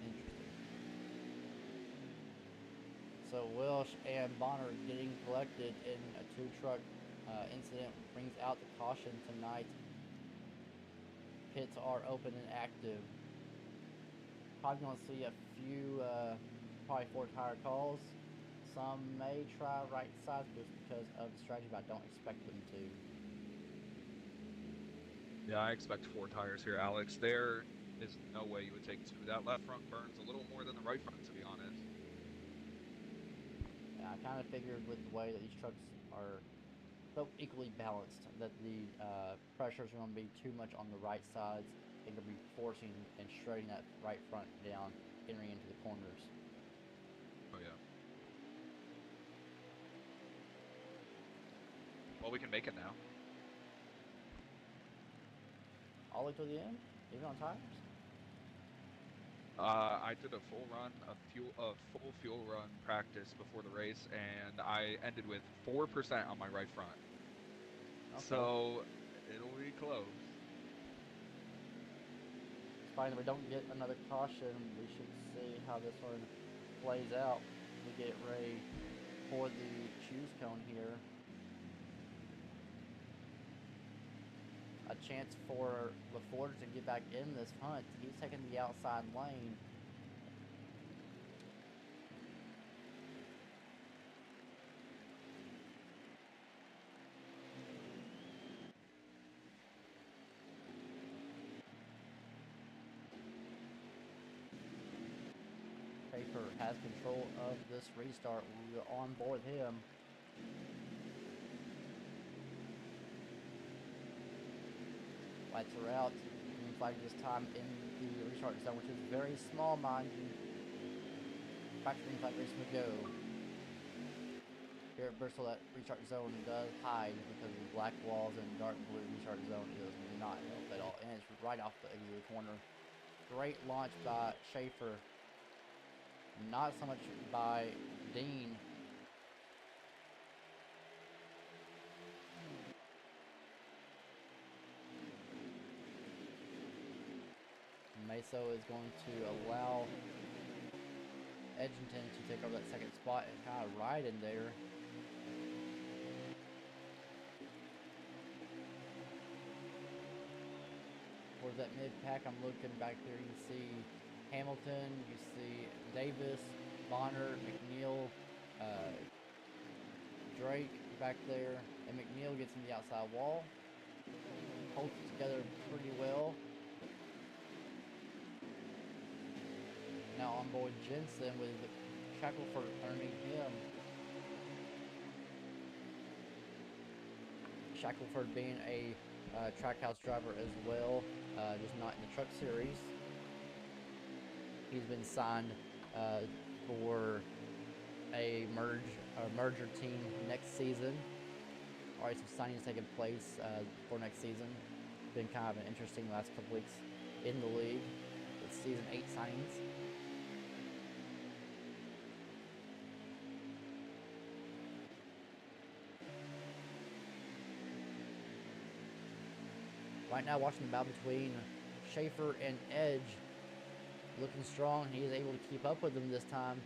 J: Interesting. So Welsh and Bonner getting collected in a two-truck incident brings out the caution tonight. Pits are open and active. Probably going to see a few, probably 4-tire calls. Some may try right sides just because of the strategy, but I don't expect them to.
K: Yeah, I expect 4 tires here, Alex. There is no way you would take 2. That left front burns a little more than the right front, to be honest.
J: Yeah, I kind of figured with the way that these trucks are so equally balanced that the pressures are going to be too much on the right sides. They're going to be forcing and shredding that right front down, entering into the corners.
K: Oh, yeah. Well, we can make it now.
J: All the way to the end, even on tires.
K: I did a full run, full fuel run practice before the race, and I ended with 4% on my right front. Okay. So it'll be close.
J: It's fine that we don't get another caution. We should see how this one plays out. We get ready for the choose cone here. A chance for LaForge to get back in this hunt. He's taking the outside lane. Schaefer has control of this restart. We're on board him. Lights are out. Green flag this time in the restart zone, which is very small, mind you. Back to green flag race we go. Here at Bristol, that restart zone does hide because of the black walls and dark blue restart zone does not help at all. And it's right off the exit of the corner. Great launch by Schaefer. Not so much by Dean. ISO is going to allow Edgerton to take over that second spot and kind of ride in there. Towards that mid-pack, I'm looking back there, you see Hamilton, you see Davis, Bonner, McNeil, Drake back there, and McNeil gets in the outside wall. Holds it together pretty well. Now on board Jensen with Shackelford underneath him. Shackelford being a Trackhouse driver as well, just not in the truck series. He's been signed for a merger team next season. Already some signings taking place for next season. Been kind of an interesting last couple weeks in the league with season 8 signings. Right now, watching the battle between Schaefer and Edge, looking strong. He is able to keep up with them this time.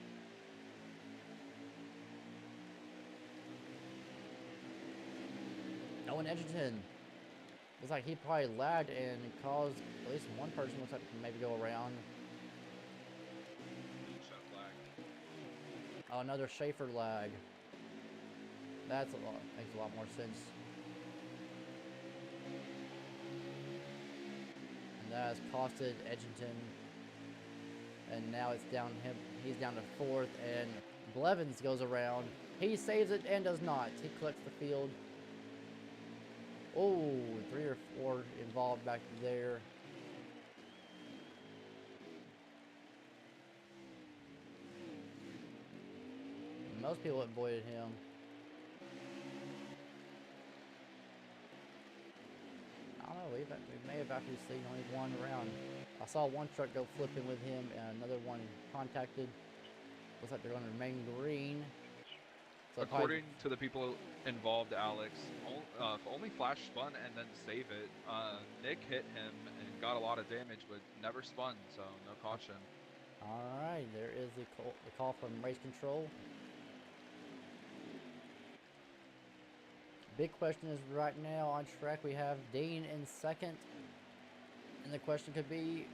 J: Owen Edgerton. Looks like he probably lagged and caused at least one person looks like to maybe go around. Oh, another Schaefer lag. Makes a lot more sense. And that has costed Edgerton. And now it's down him. He's down to 4th, and Blevins goes around. He saves it and does not. He collects the field. Oh, 3 or 4 involved back there. Most people avoided him. I don't know, we may have actually seen only one round. I saw one truck go flipping with him and another one contacted. Looks like they're going to remain green. So
K: according to the people involved, Alex, only flash spun and then save it. Nick hit him and got a lot of damage, but never spun, so no caution.
J: All right, there is the call from race control. Big question is right now on track we have Dean in 2nd. And the question could be,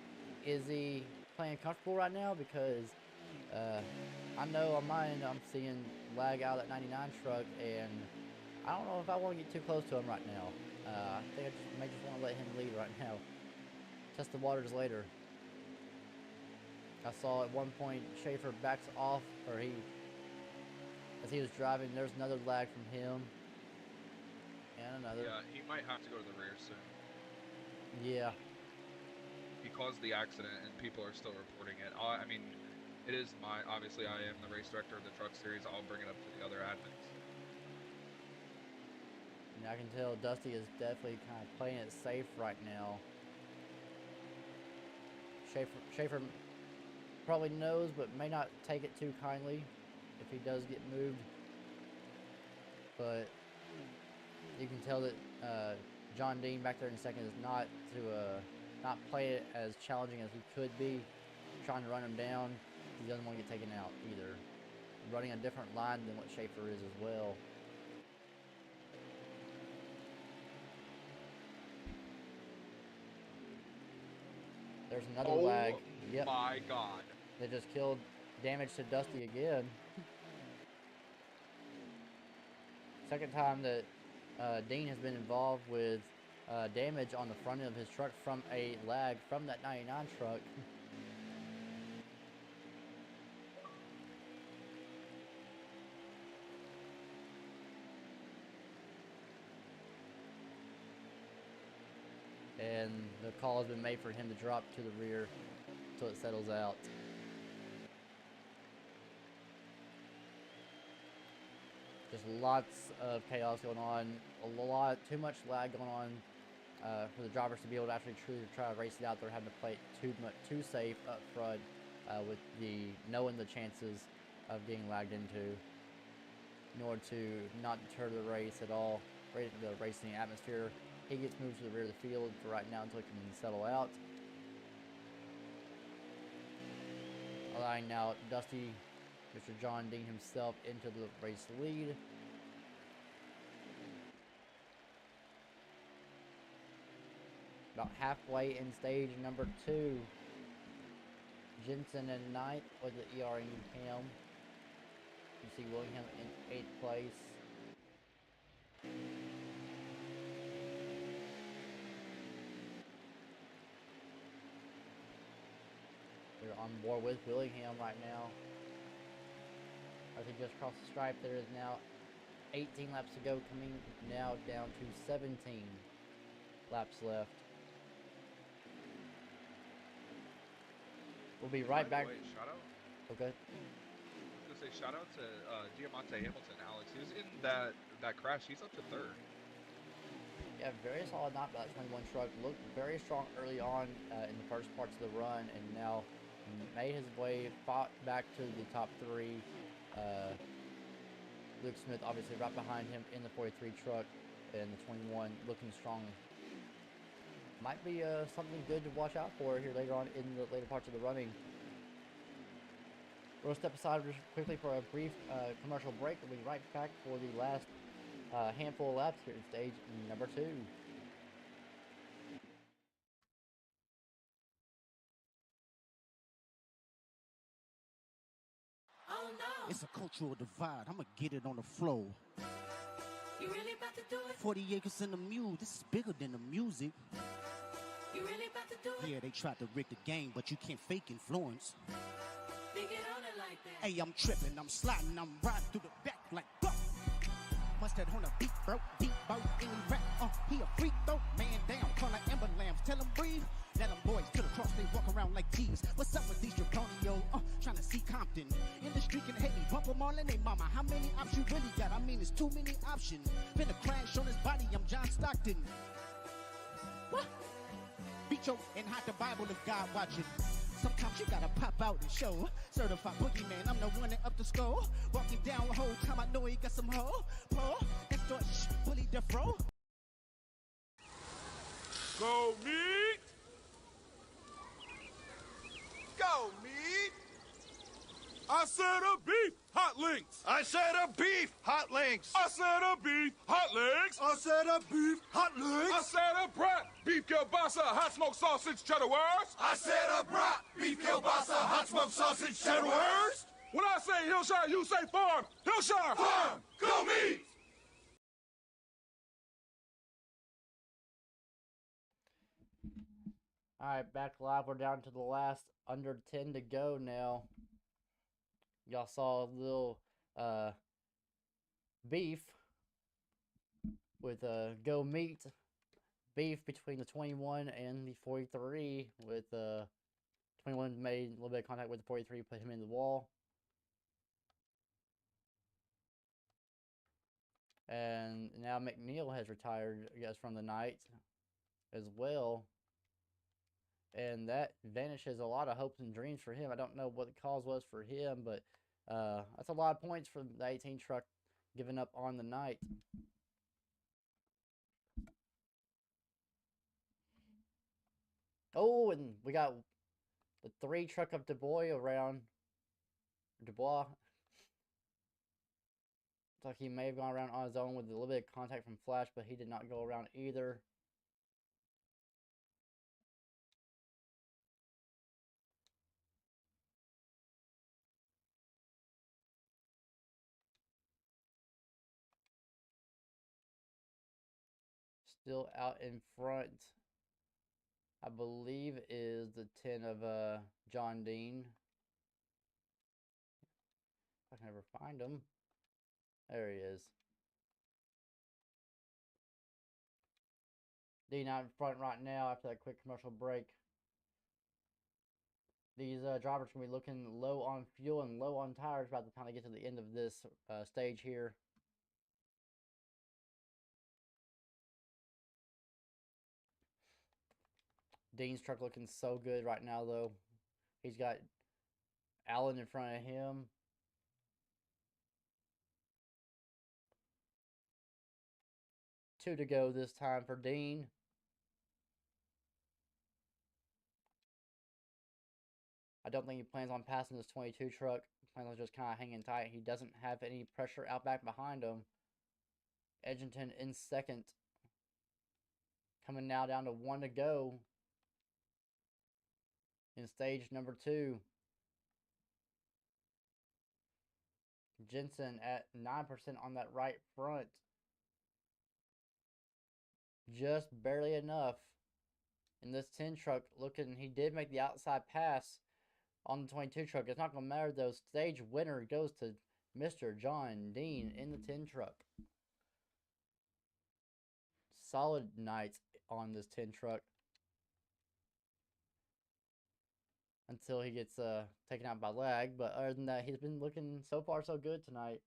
J: is he playing comfortable right now? Because I know on my end I'm seeing lag out of that 99 truck, and I don't know if I want to get too close to him right now. I think I may just want to let him lead right now. Test the waters later. I saw at one point Schaefer backs off, or as he was driving, there's another lag from him. And another.
K: Yeah, he might have to go to the rear soon.
J: Yeah.
K: He caused the accident, and people are still reporting it. I mean, it is obviously I am the race director of the truck series. I'll bring it up to the other admins.
J: And I can tell Dusty is definitely kind of playing it safe right now. Schaefer probably knows, but may not take it too kindly if he does get moved. But you can tell that John Dean back there in 2nd is not play it as challenging as he could be, trying to run him down. He doesn't want to get taken out either. Running a different line than what Schaefer is as well. There's another lag. Yep.
K: My God.
J: They just killed damage to Dusty again. Second time that Dean has been involved with damage on the front end of his truck from a lag from that 99 truck. And the call has been made for him to drop to the rear until it settles out. Just lots of chaos going on, too much lag going on for the drivers to be able to actually truly try to race it out. They're having to play it too safe up front with knowing the chances of getting lagged into in order to not deter the race at all, the racing atmosphere. He gets moved to the rear of the field for right now until he can settle out. allowing now Dusty, Mr. John Dean himself, into the race lead. About halfway in stage number 2. Jensen in 9th with the ERU cam. You see Willingham in 8th place. We're on board with Willingham right now. As he just crossed the stripe, there is now 18 laps to go, coming now down to 17 laps left. We'll be right back.
K: By the way, shout out.
J: Okay.
K: I was gonna say shout out to Diamante Hamilton, Alex. He was in that crash. He's up to 3rd.
J: Yeah, very solid night by that 21 truck. Looked very strong early on in the first parts of the run, and now made his way, fought back to the top 3. Luke Smith obviously right behind him in the 43 truck, and the 21 looking strong. Might be something good to watch out for here later on in the later parts of the running. We'll step aside just quickly for a brief commercial break. We'll be right back for the last handful of laps here in stage number 2.
A: Oh no!
M: It's a cultural divide. I'ma get it on the floor.
A: You really about to do it?
M: 40 acres in the mule. This is bigger than the music.
A: You really about to do it?
M: Yeah, they tried to rig the game, but you can't fake influence.
A: They get on it like that.
M: Hey, I'm tripping, I'm sliding, I'm riding through the back like fuck. Mustard on a beat, bro, deep boat, any rap, he a freak though. Man down, call like Ember Lambs, tell him breathe. Let them boys to the cross, they walk around like G's. What's up with these Draconio? Trying to see Compton. In the street can hate me, bump them all in they mama. How many options you really got? I mean, it's too many options. Finna crash on his body, I'm John Stockton. What? Beat your and hide the Bible if God watching. Sometimes you gotta pop out and show. Certified boogeyman, I'm the one that up the skull. Walking down the whole time, I know he got some hoe. Paul, and start bully the fro.
N: Go meet! Go meet! I said a beef hot links! I said a beef hot links! I said a beef hot links! I said a beef hot links! I said a brat beef kielbasa hot smoked sausage cheddar wurst! I said a brat beef kielbasa hot smoked sausage cheddar wurst! When I say Hillshire, you say farm! Hillshire! Farm! Go meet!
J: Alright, back live. We're down to the last under 10 to go now. Y'all saw a little beef with go meet beef between the 21 and the 43, with 21 made a little bit of contact with the 43, put him in the wall. And now McNeil has retired, I guess, from the night as well. And that vanishes a lot of hopes and dreams for him. I don't know what the cause was for him, but that's a lot of points for the 18 truck giving up on the night. Oh, and we got the 3 truck of Dubois around. Dubois. Looks like he may have gone around on his own with a little bit of contact from Flash, but he did not go around either. Still out in front, I believe, is the 10 of John Dean. I can never find him. There he is. Dean out in front right now after that quick commercial break. These drivers are going to be looking low on fuel and low on tires by the time they get to the end of this stage here. Dean's truck looking so good right now, though. He's got Allen in front of him. Two to go this time for Dean. I I don't think he plans on passing this 22 truck. He plans on just kind of hanging tight. He doesn't have any pressure out back behind him. Edgerton in second. Coming now down to 1 to go in stage number 2. Jensen at 9% on that right front. Just barely enough. And this 10 truck looking, he did make the outside pass on the 22 truck. It's not going to matter though. Stage winner goes to Mr. John Dean in the 10 truck. Solid night on this 10 truck. Until he gets taken out by lag. But other than that, he's been looking so far so good tonight.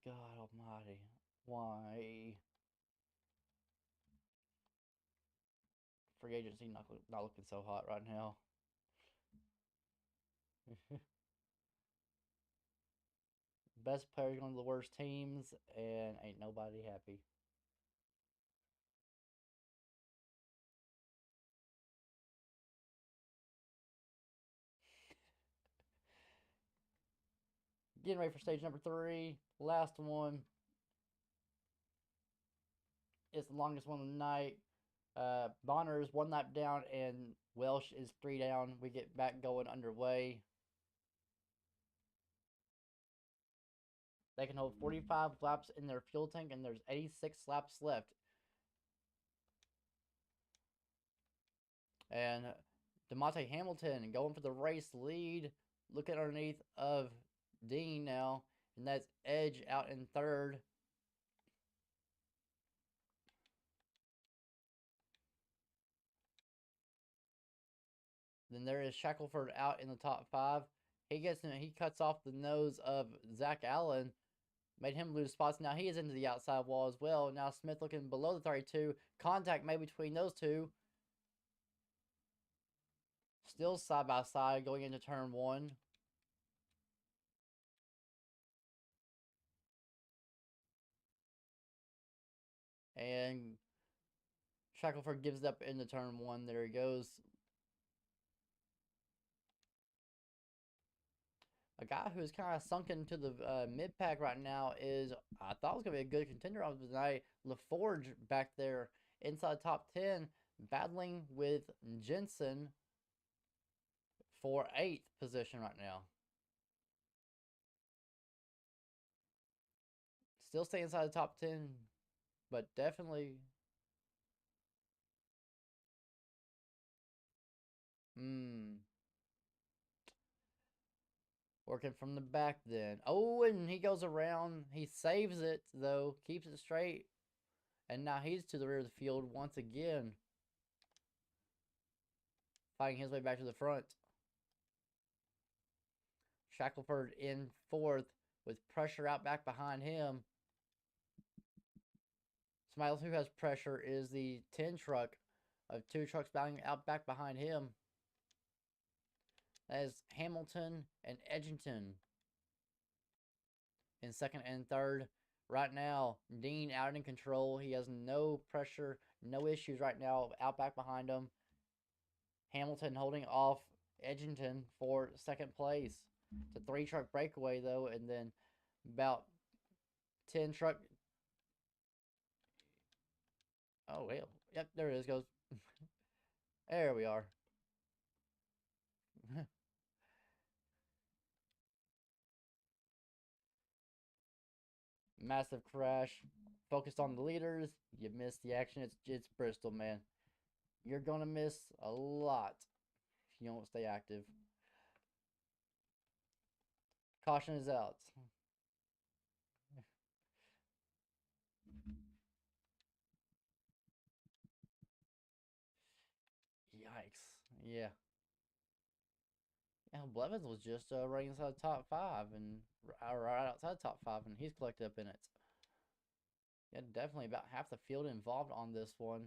J: God almighty. Why? Free agency not looking so hot right now. Best players going to the worst teams, and ain't nobody happy. Getting ready for stage number 3. Last one. It's the longest one of the night. Bonner is 1 lap down, and Welsh is 3 down. We get back going underway. They can hold 45 laps in their fuel tank, and there's 86 laps left. And DeMonte Hamilton going for the race lead. Looking underneath of Dean now. And that's Edge out in 3rd. Then there is Shackelford out in the top 5. He cuts off the nose of Zach Allen. Made him lose spots. Now he is into the outside wall as well. Now Smith looking below the 32. Contact made between those two. Still side by side going into turn 1. And Shackelford gives up into turn 1. There he goes. A guy who's kind of sunken to the mid-pack right now is, I thought was going to be a good contender on tonight, LaForge back there inside top 10, battling with Jensen for 8th position right now. Still stay inside the top 10, but definitely... Working from the back then. Oh, and he goes around. He saves it, though. Keeps it straight. And now he's to the rear of the field once again. Fighting his way back to the front. Shackelford in 4th with pressure out back behind him. Somebody else who has pressure is the 10 truck of 2 trucks battling out back behind him. That is Hamilton and Edgerton in 2nd and 3rd. Right now, Dean out in control. He has no pressure, no issues right now out back behind him. Hamilton holding off Edgerton for 2nd place. It's a 3-truck breakaway, though, and then about 10 truck. Oh, well. Yep, there it is. Goes. There we are. Massive crash. Focused on the leaders. You missed the action. It's Bristol, man. You're going to miss a lot if you don't stay active. Caution is out. Yikes. Yeah. Yeah, Blevins was just right inside the top 5 and right outside the top 5, and he's collected up in it. Yeah, definitely about half the field involved on this one.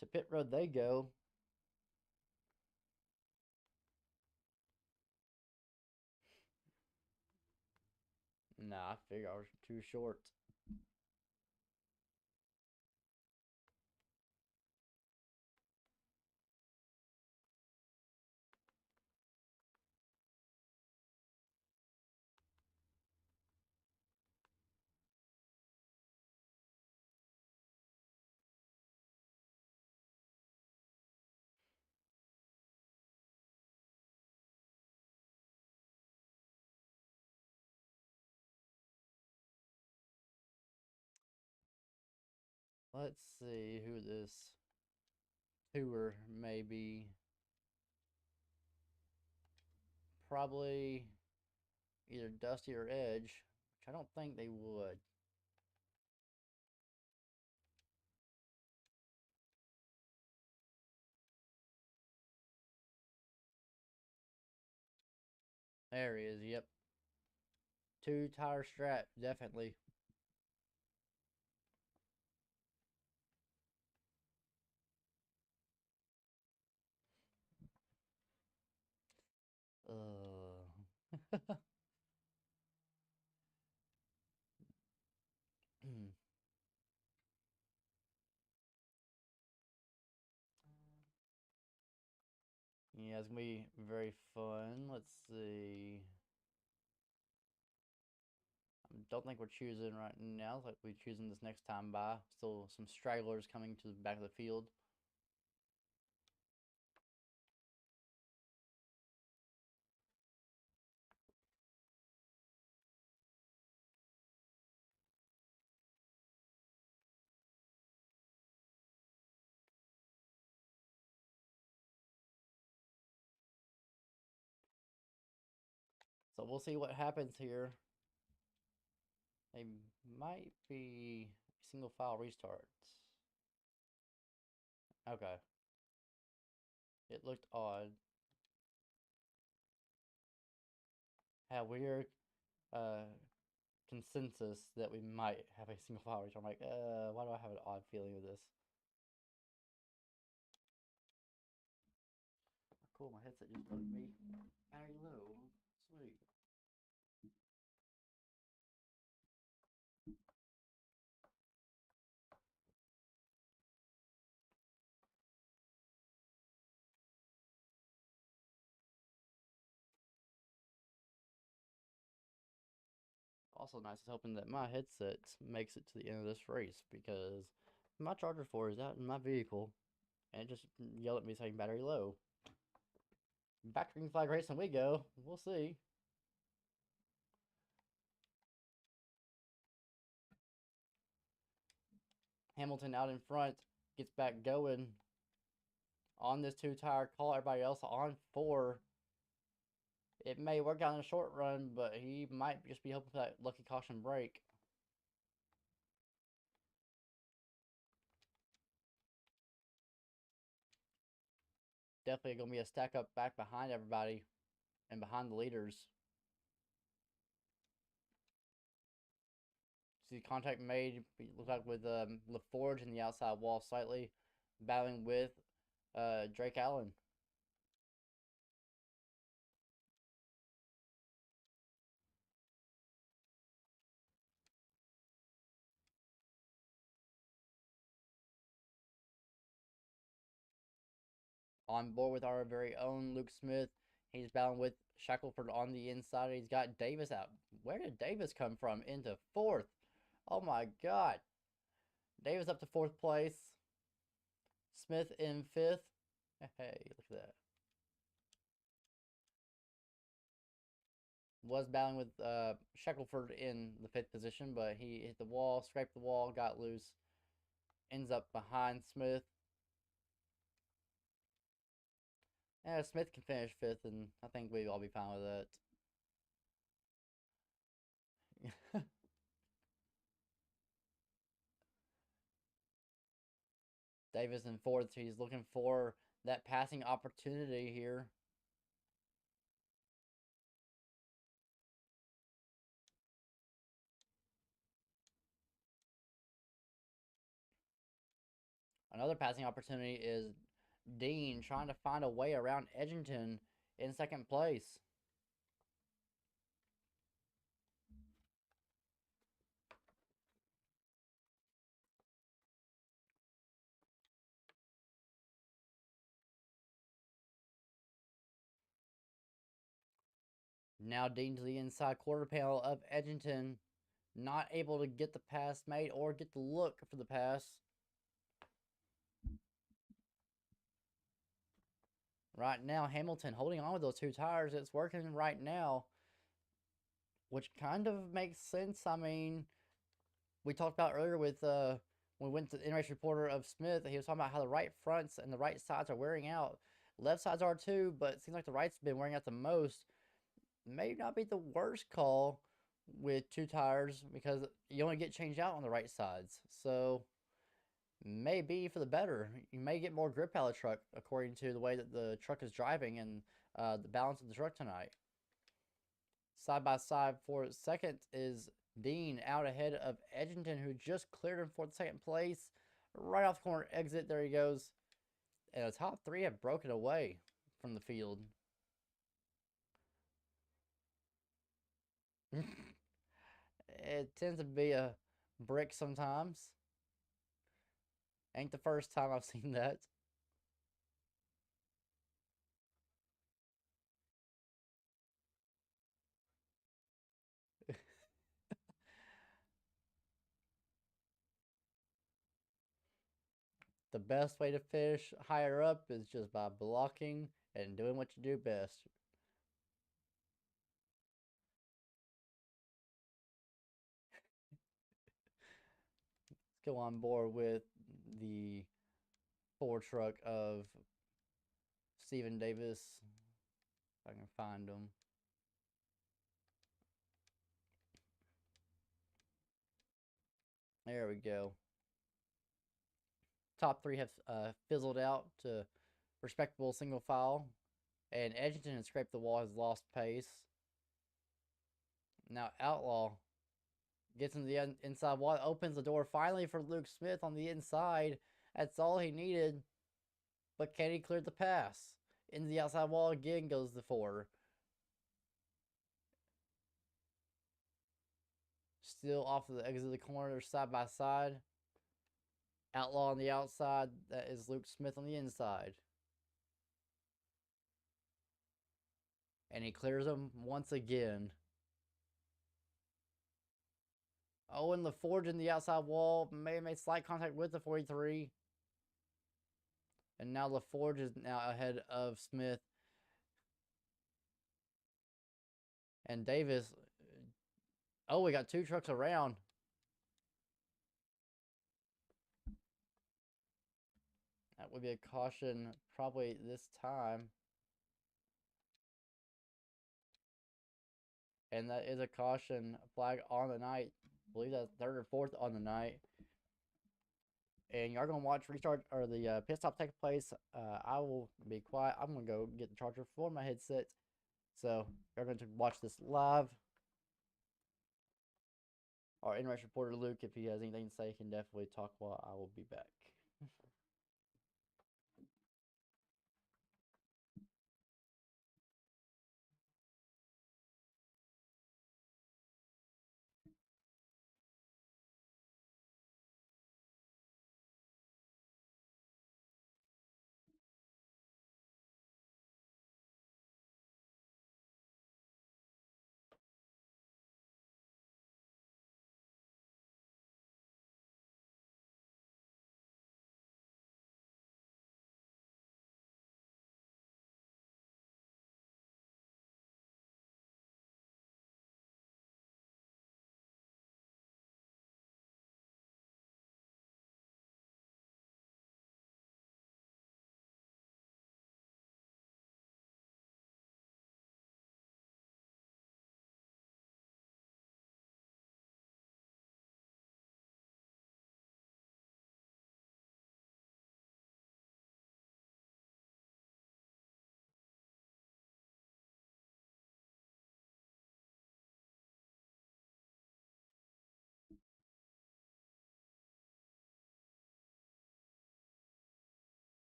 J: To pit road they go. Nah, I figured I was too short. Let's see who this tour may be. Probably either Dusty or Edge, which I don't think they would. There he is, yep. 2-tire strap, definitely. Yeah, it's gonna be very fun. Let's see. I don't think we're choosing right now. Like we're choosing this next time by. Still some stragglers coming to the back of the field. So we'll see what happens here. They might be single file restarts. Okay. It looked odd. Had weird consensus that we might have a single file restart. I'm like, why do I have an odd feeling with this? Cool, my headset just told me battery low. Sweet. Also nice is hoping that my headset makes it to the end of this race because my charger 4 is out in my vehicle and it just yelled at me saying battery low. Back to green flag racing we go. We'll see. Hamilton out in front, gets back going on this 2-tire call. Everybody else on 4. It may work out in the short run, but he might just be hoping for that lucky caution break. Definitely going to be a stack up back behind everybody and behind the leaders. See contact made, looks like with LaForge in the outside wall slightly, battling with Drake Allen. On board with our very own Luke Smith. He's battling with Shackelford on the inside. He's got Davis out. Where did Davis come from? Into 4th. Oh my God. Davis up to 4th place. Smith in 5th. Hey, look at that. Was battling with Shackelford in the 5th position, but he hit the wall, scraped the wall, got loose. Ends up behind Smith. Yeah, Smith can finish 5th, and I think we'll all be fine with that. Davis in 4th. He's looking for that passing opportunity here. Another passing opportunity is Dean trying to find a way around Edgington in 2nd place. Now Dean to the inside quarter panel of Edgington. Not able to get the pass made or get the look for the pass. Right now, Hamilton holding on with those two tires. It's working right now, which kind of makes sense. I mean, we talked about earlier with when we went to the in-race reporter of Smith, he was talking about how the right fronts and the right sides are wearing out. Left sides are too, but it seems like the right's been wearing out the most. May not be the worst call with two tires because you only get changed out on the right sides. So maybe for the better. You may get more grip out of the truck according to the way that the truck is driving and the balance of the truck tonight. Side by side for second is Dean out ahead of Edgington, who just cleared him for the second place. Right off the corner exit, there he goes. And the top three have broken away from the field. It tends to be a brick sometimes. Ain't the first time I've seen that. The best way to fish higher up is just by blocking and doing what you do best. Let's go on board with the Ford truck of Stephen Davis. If I can find him. There we go. Top three have fizzled out to respectable single file. And Edgington has scraped the wall, has lost pace. Now Outlaw gets into the inside wall, opens the door finally for Luke Smith on the inside. That's all he needed. But can he clear the pass? Into the outside wall again goes the four. Still off of the exit of the corner, side by side. Outlaw on the outside. That is Luke Smith on the inside. And he clears them once again. Owen LaForge in the outside wall. May have made slight contact with the 43. And now LaForge is now ahead of Smith. And Davis. Oh, we got two trucks around. That would be a caution probably this time. And that is a caution flag on the night. I believe that's third or fourth on the night. And you're going to watch restart or the pit stop take place. I will be quiet. I'm going to go get the charger for my headset. So you're going to watch this live. Our in-race reporter Luke, if he has anything to say, can definitely talk while I will be back.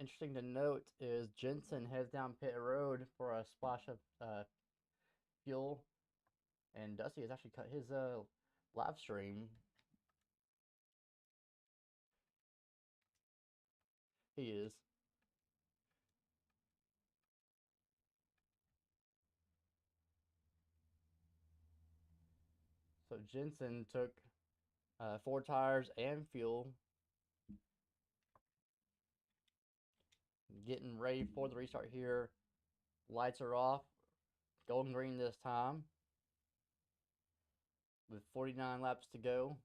J: interesting to note is Jensen heads down pit road for a splash of fuel, and Dusty has actually cut his live stream. He is. So Jensen took 4 tires and fuel, getting ready for the restart here. Lights are off, golden green this time, with 49 laps to go.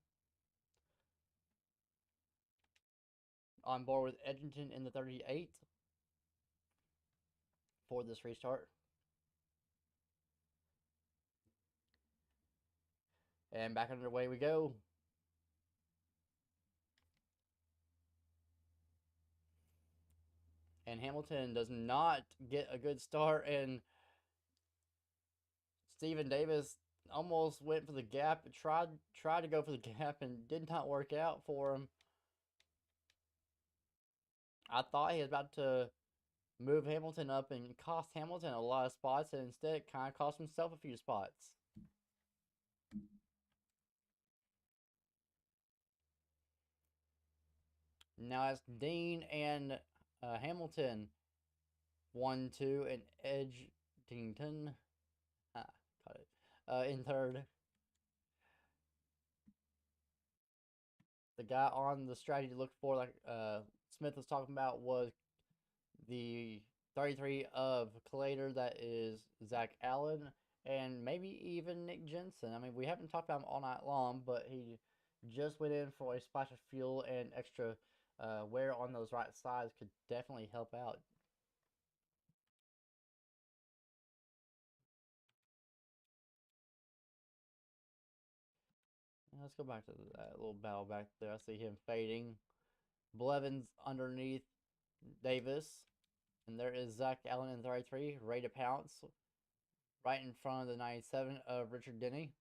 J: On board with Edgerton in the 38 for this restart. And back underway we go. And Hamilton does not get a good start, and Steven Davis almost went for the gap, tried to go for the gap, and did not work out for him. I thought he was about to move Hamilton up and cost Hamilton a lot of spots, and instead it kind of cost himself a few spots. Now it's Dean and Hamilton 1-2, and Edgington got it in third. The guy on the strategy to look for, like Smith was talking about, was the 33 of Collator, that is Zach Allen, and maybe even Nick Jensen. I mean, we haven't talked about him all night long, but he just went in for a splash of fuel, and extra wear on those right sides could definitely help out. Let's go back to that little battle back there. I see him fading. Blevins underneath Davis. And there is Zach Allen in 33, ready to pounce. Right in front of the 97 of Richard Denny.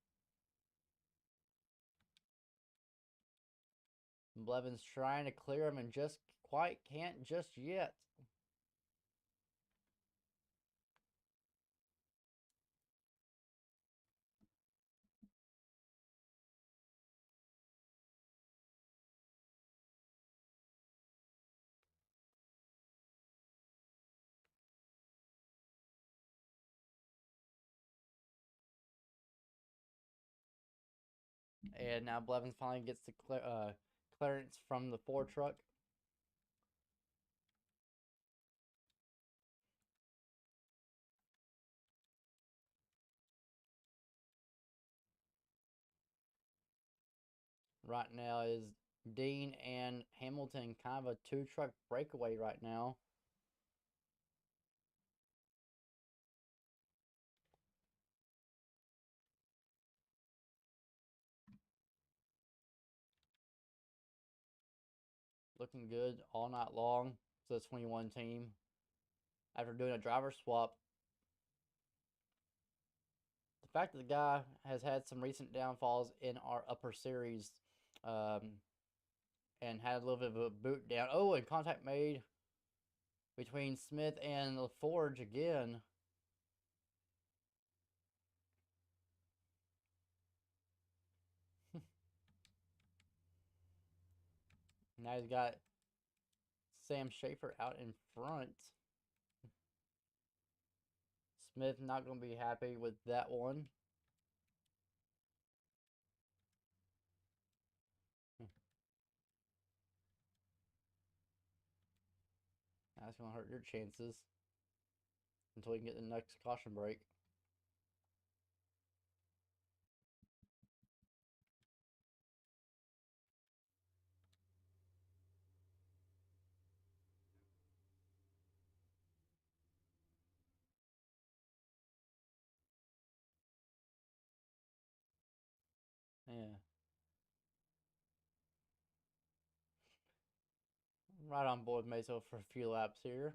J: Blevins trying to clear him and just quite can't just yet. And now Blevins finally gets the clearance from the Ford truck. Right now is Dean and Hamilton, kind of a 2-truck breakaway right now. Looking good all night long. So the 21 team, after doing a driver swap, the fact that the guy has had some recent downfalls in our upper series, and had a little bit of a boot down. Oh, and contact made between Smith and LaForge again. Now he's got Sam Schaefer out in front. Smith not going to be happy with that one. That's going to hurt your chances until we can get the next caution break. Yeah. Right on board Meso for a few laps here.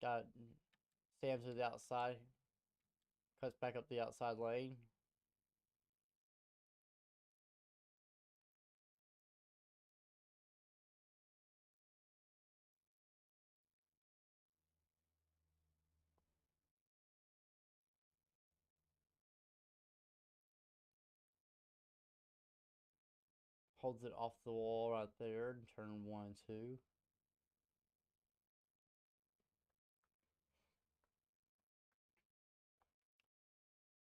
J: Got Sam to the outside. Cuts back up the outside lane. Holds it off the wall right there in turn 1 and 2.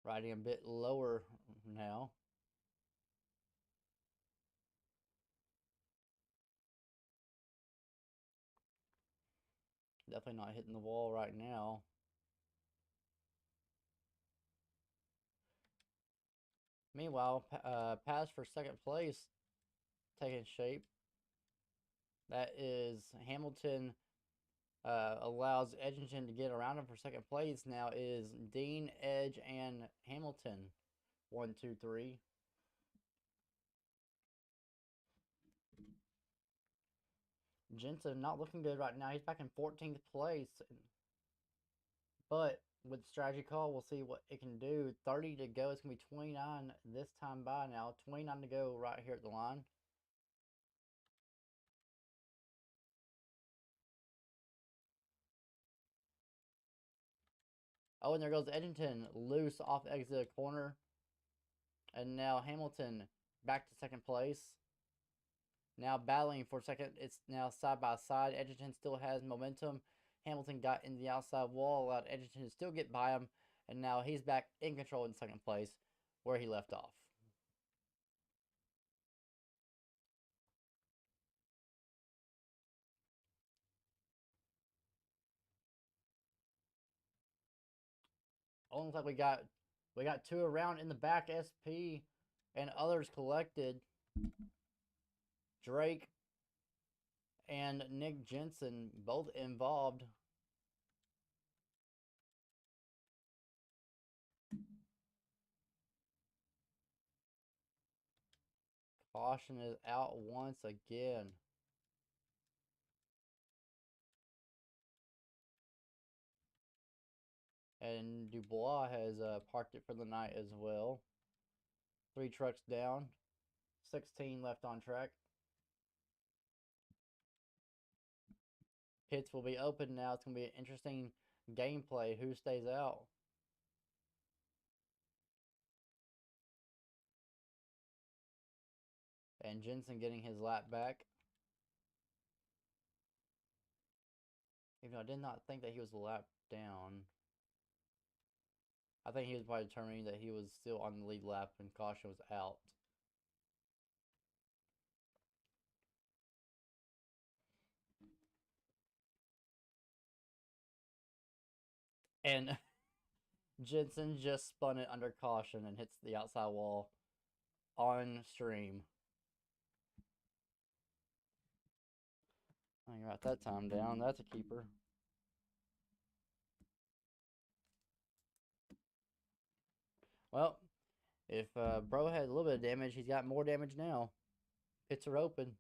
J: Riding a bit lower now. Definitely not hitting the wall right now. Meanwhile, pass for second place taking shape. That is Hamilton allows Edgerton to get around him for second place. Now is Dean, Edge, and Hamilton. 1, 2, 3. Jensen not looking good right now. He's back in 14th place. But with the strategy call, we'll see what it can do. 30 to go. It's going to be 29 this time by now. 29 to go right here at the line. Oh, and there goes Edgerton loose off the exit corner. And now Hamilton back to second place. Now battling for second. It's now side by side. Edgerton still has momentum. Hamilton got in the outside wall, allowed Edgerton to still get by him. And now he's back in control in second place where he left off. Oh, looks like we got 2 around in the back. SP and others collected. Drake and Nick Jensen both involved. Caution is out once again. And Dubois has parked it for the night as well. 3 trucks down. 16 left on track. Pits will be open now. It's going to be an interesting gameplay. Who stays out? And Jensen getting his lap back. Even though I did not think that he was a lap down. I think he was probably determining that he was still on the lead lap and caution was out. And Jensen just spun it under caution and hits the outside wall on stream. I got that time down. That's a keeper. Well, if Bro had a little bit of damage, he's got more damage now. Pits are open.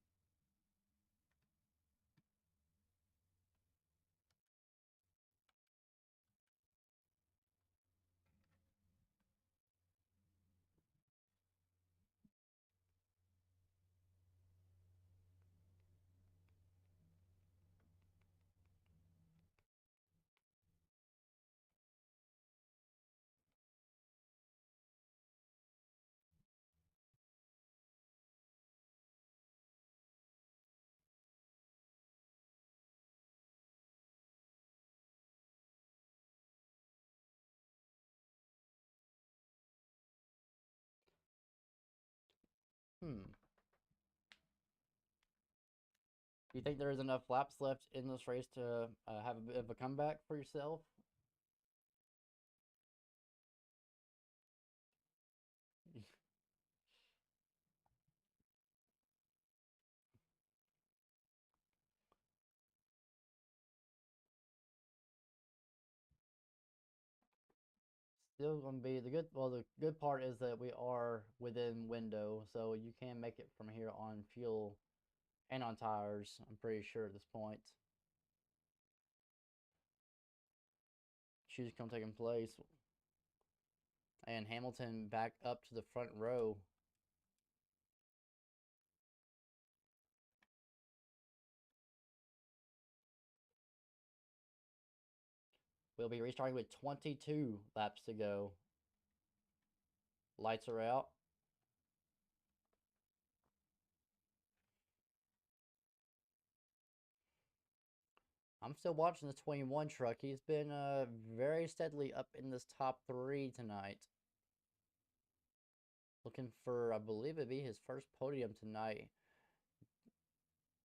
J: Do you think there is enough laps left in this race to have a bit of a comeback for yourself? Still going to be the good. Well, the good part is that we are within window, so you can make it from here on fuel and on tires. I'm pretty sure at this point. choose come taking place. And Hamilton back up to the front row. We'll be restarting with 22 laps to go. Lights are out. I'm still watching the 21 truck. He's been very steadily up in this top 3 tonight. Looking for, I believe it'd be his first podium tonight.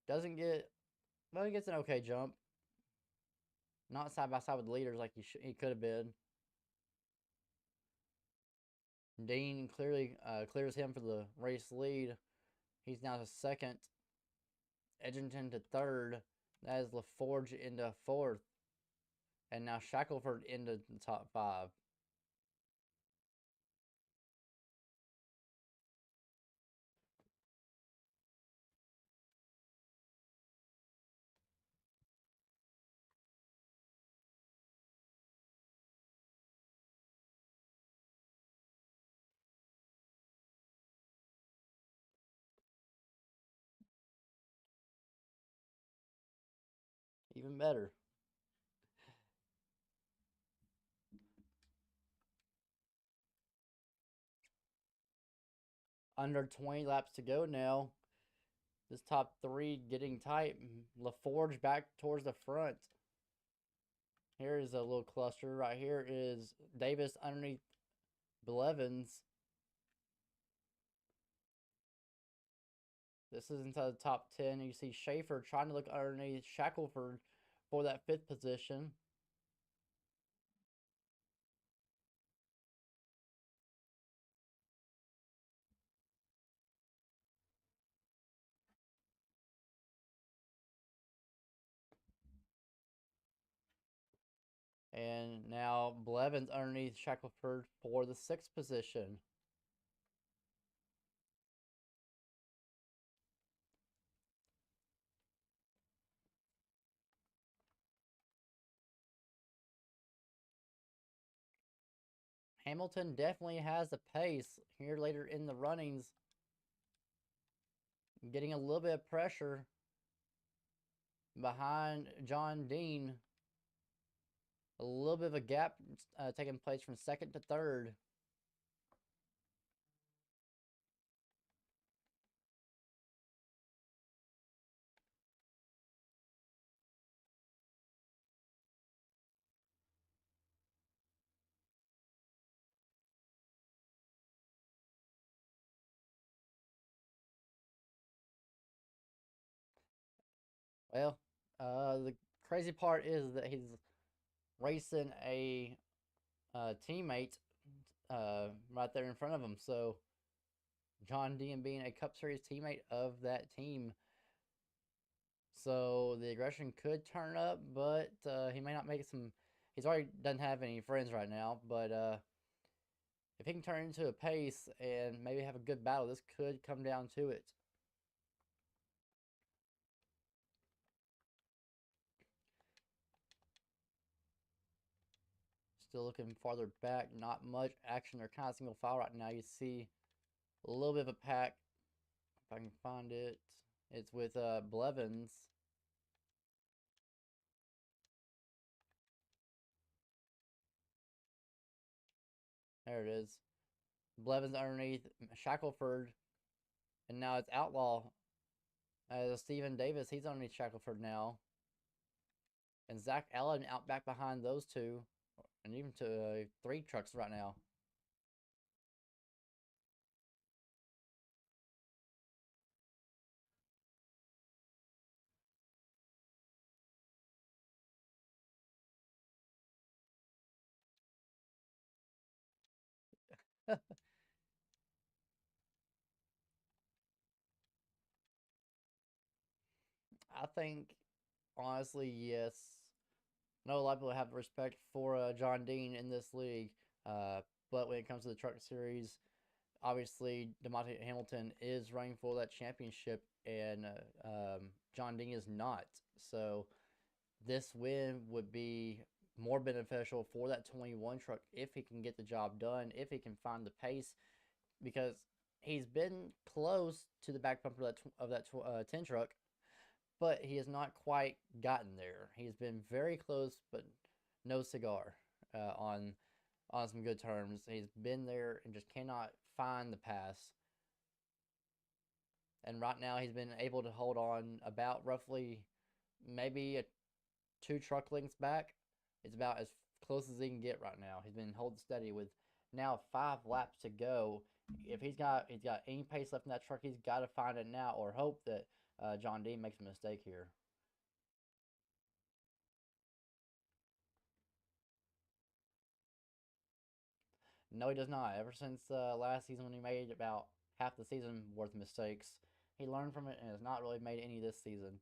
J: Doesn't get, well, he gets an okay jump. Not side by side with leaders like he could have been. Dean clearly clears him for the race lead. He's now to second. Edgerton to third. That is LaForge into fourth. And now Shackelford into the top 5. Even better. Under 20 laps to go now. This top 3 getting tight. LaForge back towards the front. Here is a little cluster. Right here is Davis underneath Blevins. This is inside the top 10. You see Schaefer trying to look underneath Shackelford for that 5th position. And now Blevins underneath Shackelford for the 6th position. Hamilton definitely has the pace here later in the runnings. Getting a little bit of pressure behind John Dean. A little bit of a gap taking place from 2nd to 3rd. Well, the crazy part is that he's racing a teammate right there in front of him. So John Dean being a Cup Series teammate of that team. So the aggression could turn up, but he may not make some. He's already doesn't have any friends right now, but if he can turn into a pace and maybe have a good battle, this could come down to it. Still looking farther back, not much action. They're kind of single file right now. You see a little bit of a pack. If I can find it, it's with Blevins. There it is. Blevins underneath Shackelford. And now it's Outlaw. Stephen Davis, he's underneath Shackelford now. And Zach Allen out back behind those two. And even to 3 trucks right now. I think, honestly, yes. I know a lot of people have respect for John Dean in this league. But when it comes to the Truck Series, obviously, DeMonte Hamilton is running for that championship, and John Dean is not. So this win would be more beneficial for that 21 truck if he can get the job done, if he can find the pace, because he's been close to the back bumper of that 10 truck, but he has not quite gotten there. He's been very close, but no cigar on some good terms. He's been there and just cannot find the pass. And right now he's been able to hold on about roughly maybe 2 truck lengths back. It's about as close as he can get right now. He's been holding steady with now 5 laps to go. If he's got any pace left in that truck, he's got to find it now or hope that John Dean makes a mistake here. No, he does not. Ever since last season when he made about half the season worth of mistakes, he learned from it and has not really made any this season.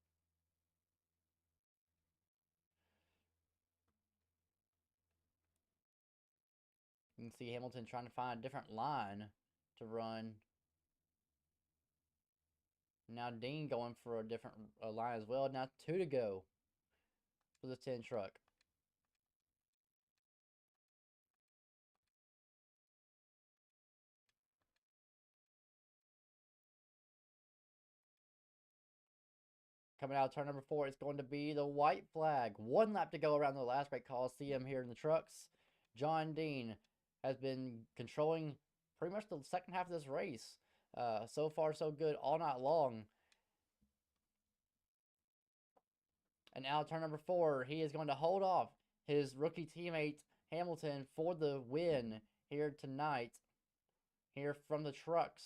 J: You can see Hamilton trying to find a different line to run. Now Dean going for a different line as well. Now 2 to go for the 10 truck. Coming out of turn number 4, it's going to be the white flag. 1 lap to go around the last break Coliseum here in the trucks. John Dean has been controlling pretty much the second half of this race. So far, so good all night long. And now turn number 4, he is going to hold off his rookie teammate Hamilton for the win here tonight. Here from the trucks.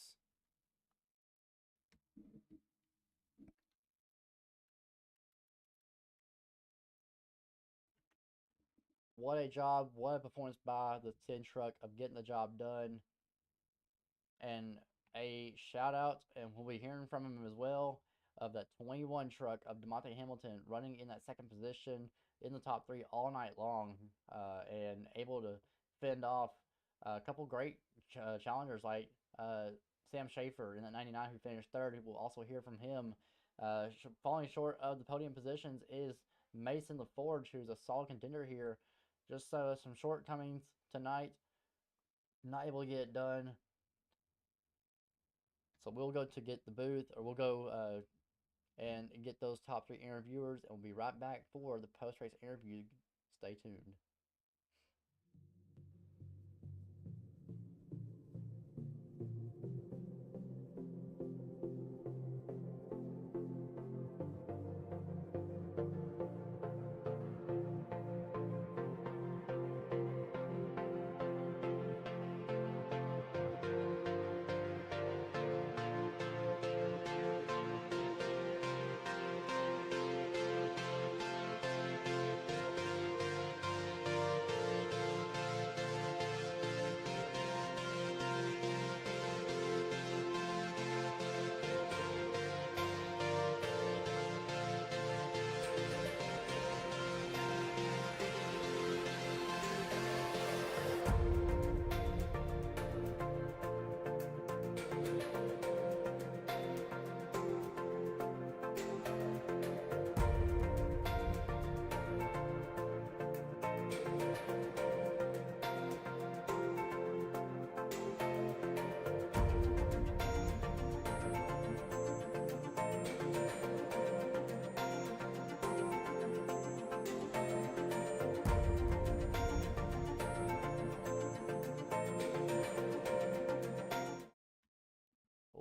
J: What a job, what a performance by the 10 truck of getting the job done. And a shout out, and we'll be hearing from him as well, of that 21 truck of DeMonte Hamilton running in that second position in the top 3 all night long, and able to fend off a couple great challengers like Sam Schaefer in that 99 who finished 3rd. We'll also hear from him. Falling short of the podium positions is Mason LaForge, who's a solid contender here. Just some shortcomings tonight. Not able to get it done. So we'll go to get the booth, or we'll go and get those top 3 interviewers, and we'll be right back for the post-race interview. Stay tuned.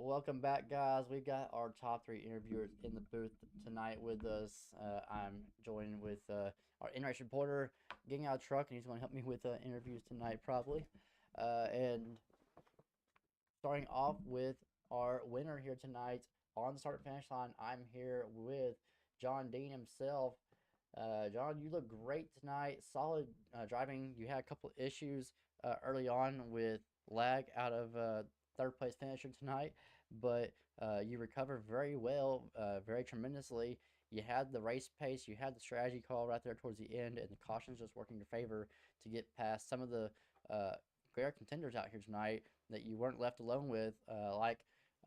J: Welcome back, guys. We've got our top 3 interviewers in the booth tonight with us. I'm joined with our in-race reporter, getting out of truck, and he's going to help me with interviews tonight, probably. And starting off with our winner here tonight on the start and finish line, I'm here with John Dean himself. John, you look great tonight. Solid driving. You had a couple issues early on with lag out of 3rd place finisher tonight, but you recovered very well, very tremendously. You had the race pace, you had the strategy call right there towards the end, and the cautions just working in your favor to get past some of the great contenders out here tonight that you weren't left alone with, like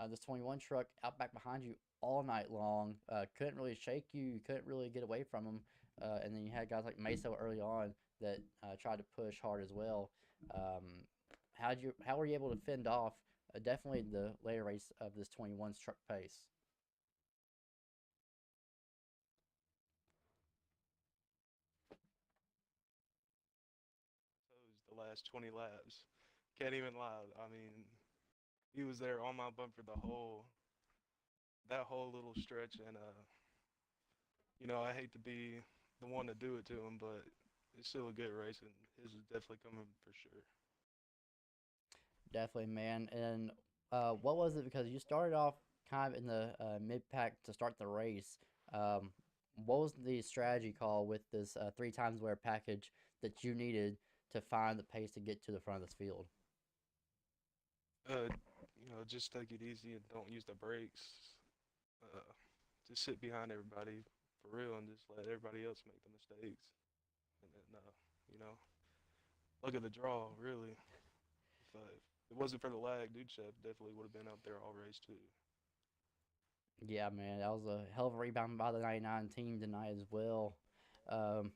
J: this 21 truck out back behind you all night long. Couldn't really shake you, you couldn't really get away from them. And then you had guys like Meso early on that tried to push hard as well. How were you able to fend off definitely the later race of this 21's truck pace?
O: The last 20 laps. Can't even lie. I mean, he was there on my bumper that whole little stretch, and I hate to be the one to do it to him, but it's still a good race, and his is definitely coming for sure.
J: Definitely, man. And what was it? Because you started off kind of in the mid pack to start the race. Um, what was the strategy call with this 3 times wear package that you needed to find the pace to get to the front of this field?
O: Uh, just take it easy and don't use the brakes. Just sit behind everybody for real and just let everybody else make the mistakes. And then, look at the draw, really. If it wasn't for the lag, Dude Chef definitely would have been out there all race too.
J: Yeah, man, that was a hell of a rebound by the 99 team tonight as well. Um,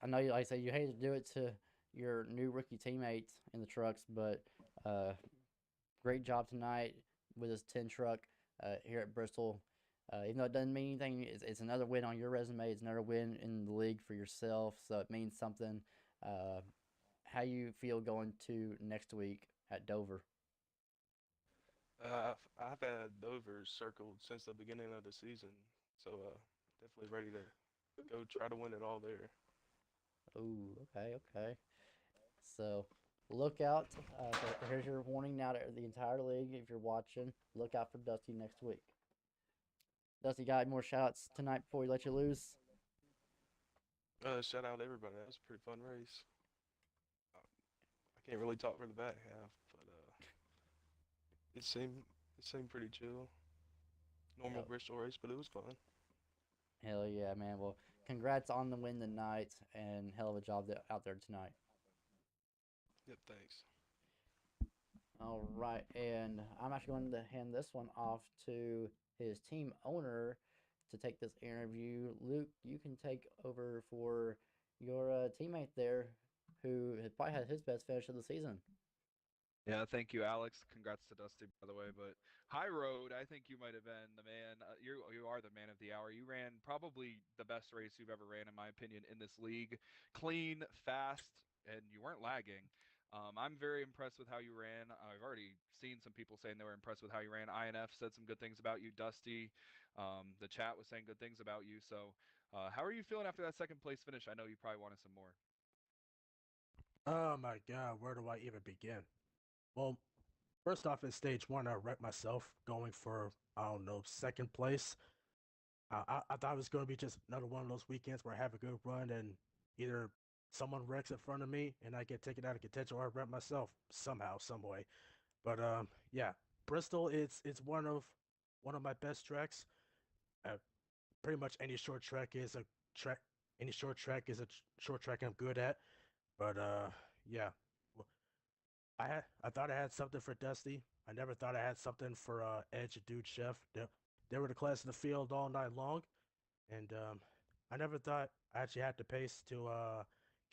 J: I know, like I said, you hate to do it to your new rookie teammates in the trucks, but great job tonight with this 10 truck here at Bristol. Even though it doesn't mean anything, it's another win on your resume. It's another win in the league for yourself, so it means something. How you feel going to next week at Dover?
O: I've had Dover circled since the beginning of the season, so definitely ready to go try to win it all there.
J: Oh, okay, okay. So look out. So here's your warning now to the entire league. If you're watching, look out for Dusty next week. Dusty, got any more shout outs tonight before we let you loose?
O: Shout out everybody. That was a pretty fun race. I can't really talk for the back half, but it seemed pretty chill. Normal
J: Yep.
O: Bristol race, but it was fun.
J: Hell yeah, man. Well, congrats on the win tonight and hell of a job out there tonight.
O: Yep, thanks.
J: All right, and I'm actually going to hand this one off to his team owner to take this interview. Luke, you can take over for your teammate there who had probably had his best finish of the season.
K: Yeah, thank you, Alex. Congrats to Dusty, by the way. But High Road, I think you might have been the man. You are the man of the hour. You ran probably the best race you've ever ran, in my opinion, in this league. Clean, fast, and you weren't lagging. I'm very impressed with how you ran. I've already seen some people saying they were impressed with how you ran. INF said some good things about you. Dusty, the chat was saying good things about you. So, how are you feeling after that second place finish? I know you probably wanted some more.
P: Oh my god, where do I even begin? Well, first off, in stage one, I wrecked myself going for, I don't know, second place. I thought it was going to be just another one of those weekends where I have a good run and either someone wrecks in front of me and I get taken out of contention, or I wreck myself somehow, some way. But yeah, Bristol, it's one of my best tracks. Uh, Pretty much any short track is a track. Any short track is a short track I'm good at. But yeah, I thought I had something for Dusty. I never thought I had something for Edge and Dude Chef. They were the class in the field all night long, and I never thought I actually had the pace to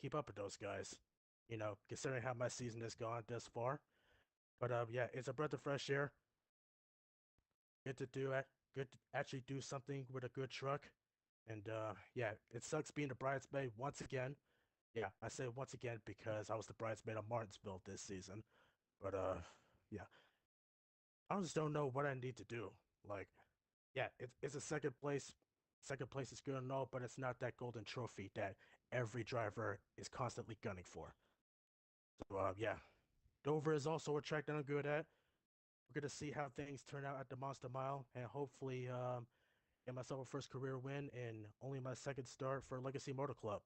P: keep up with those guys. Considering how my season has gone thus far. But yeah, it's a breath of fresh air. Good to do it. Good to actually do something with a good truck. And yeah, it sucks being the bridesmaid once again. Yeah, I say once again because I was the bridesmaid of Martinsville this season. But yeah, I just don't know what I need to do. Like, yeah, it's a second place. Second place is good and all, but it's not that golden trophy that every driver is constantly gunning for. So yeah, Dover is also a track that I'm good at. We're gonna see how things turn out at the Monster Mile, and hopefully get myself a first career win and only my second start for Legacy Motor Club.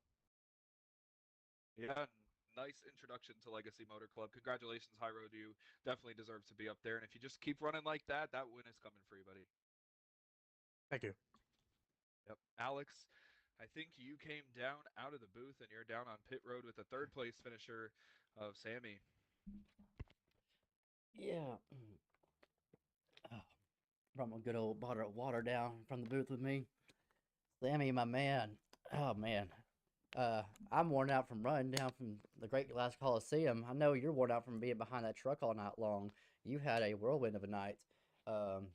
K: Yeah, nice introduction to Legacy Motor Club. Congratulations, High Road. You definitely deserve to be up there. And if you just keep running like that, that win is coming for you, buddy.
P: Thank you.
K: Yep. Alex, I think you came down out of the booth and you're down on pit road with the third place finisher of Sammy.
J: Yeah. Oh, brought my good old bottle of water down from the booth with me. Sammy, my man. Oh, man. I'm worn out from running down from the Great Glass Coliseum. I know you're worn out from being behind that truck all night long. You had a whirlwind of a night. Um,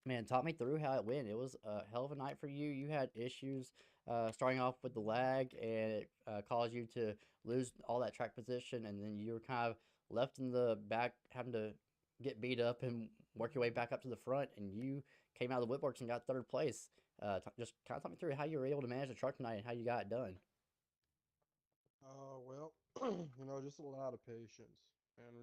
J: Man, talk me through how it went. It was a hell of a night for you. You had issues starting off with the lag, and it caused you to lose all that track position, and then you were kind of left in the back, having to get beat up and work your way back up to the front, and you came out of the woodworks and got third place. Just kind of talk me through how you were able to manage the truck tonight and how you got it done.
Q: Well, just a lot of patience. And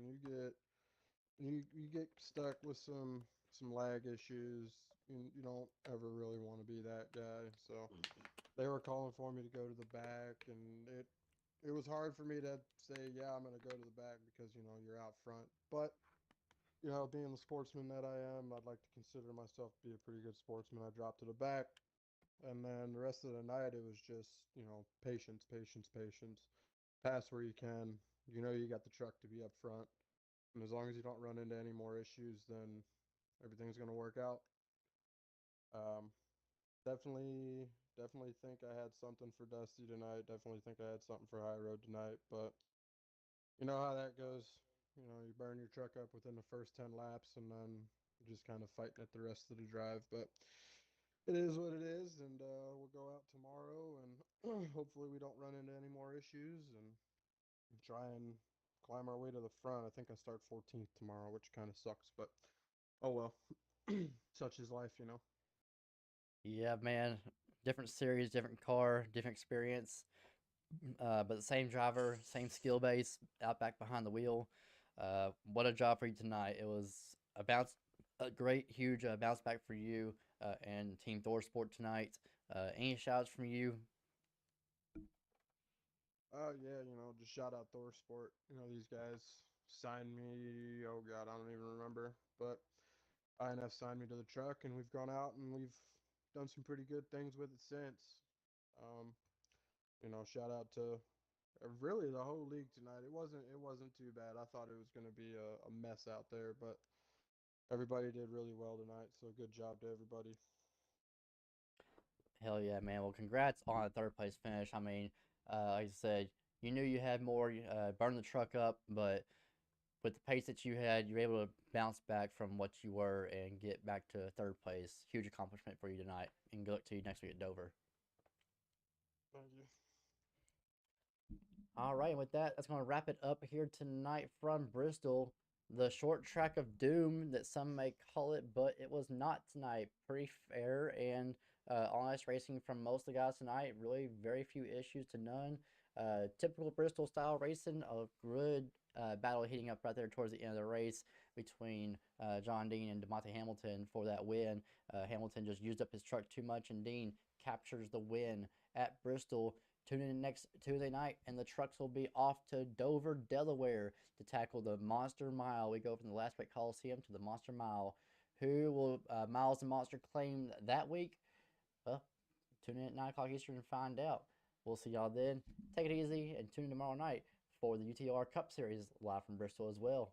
Q: when you get stuck with some lag issues, you don't ever really want to be that guy. So they were calling for me to go to the back, and it was hard for me to say, yeah, I'm going to go to the back because you're out front. But being the sportsman that I am, I'd like to consider myself to be a pretty good sportsman. I dropped to the back, and then the rest of the night it was just patience, patience, patience. Pass where you can. You got the truck to be up front, and as long as you don't run into any more issues, then everything's going to work out. Um, definitely think I had something for Dusty tonight. Definitely think I had something for High Road tonight. But you know how that goes. You burn your truck up within the first 10 laps, and then you're just kind of fighting it the rest of the drive. But it is what it is, and we'll go out tomorrow, and hopefully we don't run into any more issues, and try and climb our way to the front. I think I start 14th tomorrow, which kind of sucks, but oh well. Such is life.
J: Yeah, man. Different series, different car, different experience. But the same driver, same skill base, out back behind the wheel. What a job for you tonight! It was a great, huge bounce back for you and Team Thor Sport tonight. Any shouts from you?
Q: Yeah, just shout out Thor Sport. These guys signed me. Oh God, I don't even remember, but INF signed me to the truck, and we've gone out and we've done some pretty good things with it since. Um, Shout out to really the whole league tonight. It wasn't too bad. I thought it was going to be a mess out there, but everybody did really well tonight. So good job to everybody.
J: Hell yeah, man. Well, congrats on a third place finish. I mean, like I said, you knew you had more, burn the truck up, but with the pace that you had, you were able to bounce back from what you were and get back to third place. Huge accomplishment for you tonight. And good luck to you next week at Dover.
Q: Thank you.
J: All right, and with that, that's going to wrap it up here tonight from Bristol. The short track of doom that some may call it, but it was not tonight. Pretty fair and honest racing from most of the guys tonight. Really, very few issues to none. Typical Bristol style racing. A good battle heating up right there towards the end of the race between John Dean and DeMonte Hamilton for that win. Hamilton just used up his truck too much, and Dean captures the win at Bristol. Tune in next Tuesday night, and the trucks will be off to Dover, Delaware to tackle the Monster Mile. We go from the Last Break Coliseum to the Monster Mile. Who will Miles and Monster claim that week? Well, tune in at 9 o'clock Eastern and find out. We'll see y'all then. Take it easy, and tune in tomorrow night for the UTR Cup Series live from Bristol as well.